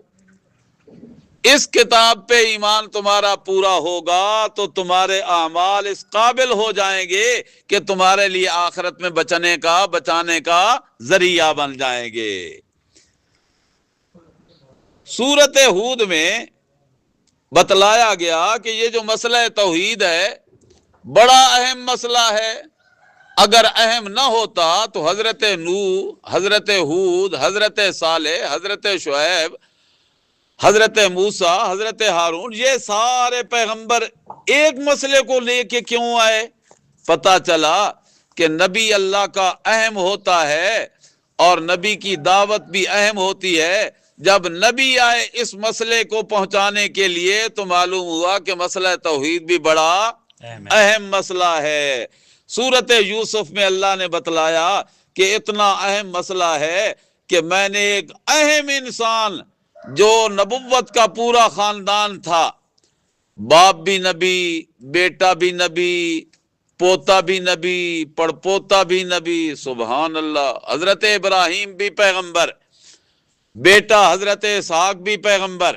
اس کتاب پہ ایمان تمہارا پورا ہوگا تو تمہارے اعمال اس قابل ہو جائیں گے کہ تمہارے لیے آخرت میں بچانے کا ذریعہ بن جائیں گے۔ سورۃ ہود میں بتلایا گیا کہ یہ جو مسئلہ توحید ہے بڑا اہم مسئلہ ہے، اگر اہم نہ ہوتا تو حضرت نوح، حضرت ہود، حضرت صالح، حضرت شعیب، حضرت موسیٰ، حضرت ہارون، یہ سارے پیغمبر ایک مسئلے کو لے کے کیوں آئے؟ پتہ چلا کہ نبی اللہ کا اہم ہوتا ہے اور نبی کی دعوت بھی اہم ہوتی ہے۔ جب نبی آئے اس مسئلے کو پہنچانے کے لیے تو معلوم ہوا کہ مسئلہ توحید بھی بڑا اہم مسئلہ ہے۔ سورۃ یوسف میں اللہ نے بتلایا کہ اتنا اہم مسئلہ ہے کہ میں نے ایک اہم انسان جو نبوت کا پورا خاندان تھا، باپ بھی نبی، بیٹا بھی نبی، پوتا بھی نبی، پڑپوتا بھی نبی، سبحان اللہ، حضرت ابراہیم بھی پیغمبر، بیٹا حضرت اسحاق بھی پیغمبر،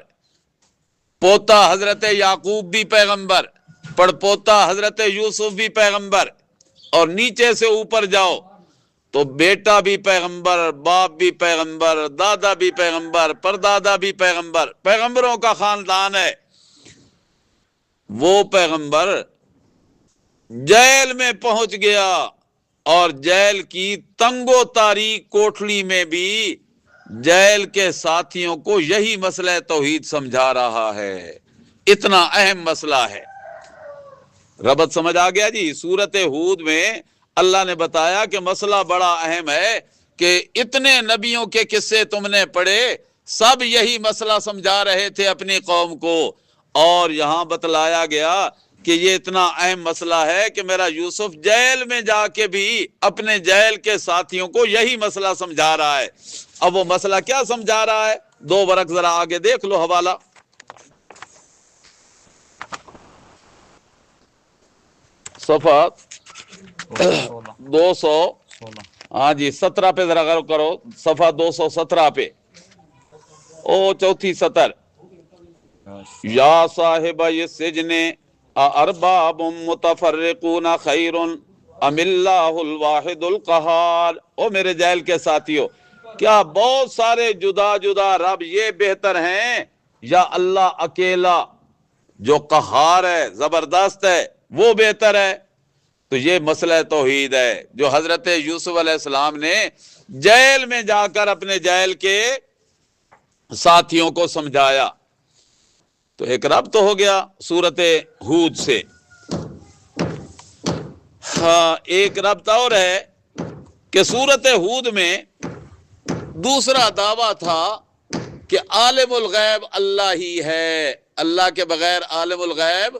پوتا حضرت یعقوب بھی پیغمبر، پڑپوتا حضرت یوسف بھی پیغمبر، اور نیچے سے اوپر جاؤ تو بیٹا بھی پیغمبر، باپ بھی پیغمبر، دادا بھی پیغمبر، پردادا بھی پیغمبر، پیغمبروں کا خاندان ہے۔ وہ پیغمبر جیل میں پہنچ گیا اور جیل کی تنگ و تاریک کوٹھلی میں بھی جیل کے ساتھیوں کو یہی مسئلہ توحید سمجھا رہا ہے، اتنا اہم مسئلہ ہے۔ ربط سمجھ آ گیا جی؟ سورت ہود میں اللہ نے بتایا کہ مسئلہ بڑا اہم ہے، کہ اتنے نبیوں کے قصے تم نے پڑھے، سب یہی مسئلہ سمجھا رہے تھے اپنی قوم کو، اور یہاں بتلایا گیا کہ یہ اتنا اہم مسئلہ ہے کہ میرا یوسف جیل میں جا کے بھی اپنے جیل کے ساتھیوں کو یہی مسئلہ سمجھا رہا ہے۔ اب وہ مسئلہ کیا سمجھا رہا ہے؟ 2 ورق ذرا آگے دیکھ لو، حوالہ صفحہ 216، ہاں جی 17 پہ ذرا غور کرو، صفحہ 217 پہ، او چوتھی سطر، یا صاحب السجن ارباب متفرقون خیر ام اللہ الواحد القہار۔ او میرے جیل کے ساتھیو، کیا بہت سارے جدا جدا رب یہ بہتر ہیں یا اللہ اکیلا جو قہار ہے، زبردست ہے، وہ بہتر ہے؟ تو یہ مسئلہ توحید ہے جو حضرت یوسف علیہ السلام نے جیل میں جا کر اپنے جیل کے ساتھیوں کو سمجھایا۔ تو ایک ربط ہو گیا سورت ہود سے۔ ہاں، ایک ربط اور ہے کہ سورت ہود میں دوسرا دعویٰ تھا کہ عالم الغیب اللہ ہی ہے، اللہ کے بغیر عالم الغیب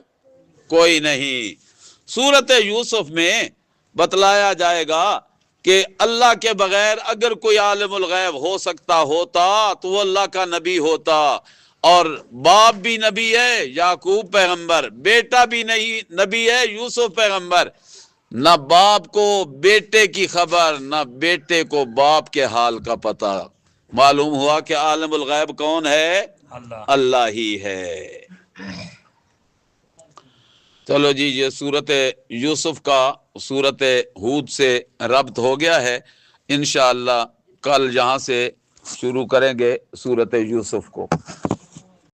کوئی نہیں۔ سورت یوسف میں بتلایا جائے گا کہ اللہ کے بغیر اگر کوئی عالم الغیب ہو سکتا ہوتا تو وہ اللہ کا نبی ہوتا، اور باپ بھی نبی ہے یعقوب پیغمبر، بیٹا بھی نہیں نبی ہے یوسف پیغمبر، نہ باپ کو بیٹے کی خبر، نہ بیٹے کو باپ کے حال کا پتہ۔ معلوم ہوا کہ عالم الغیب کون ہے؟ اللہ ہی ہے۔ چلو جی، یہ سورت یوسف کا سورت ہود سے ربط ہو گیا ہے۔ انشاءاللہ کل یہاں سے شروع کریں گے سورت یوسف کو۔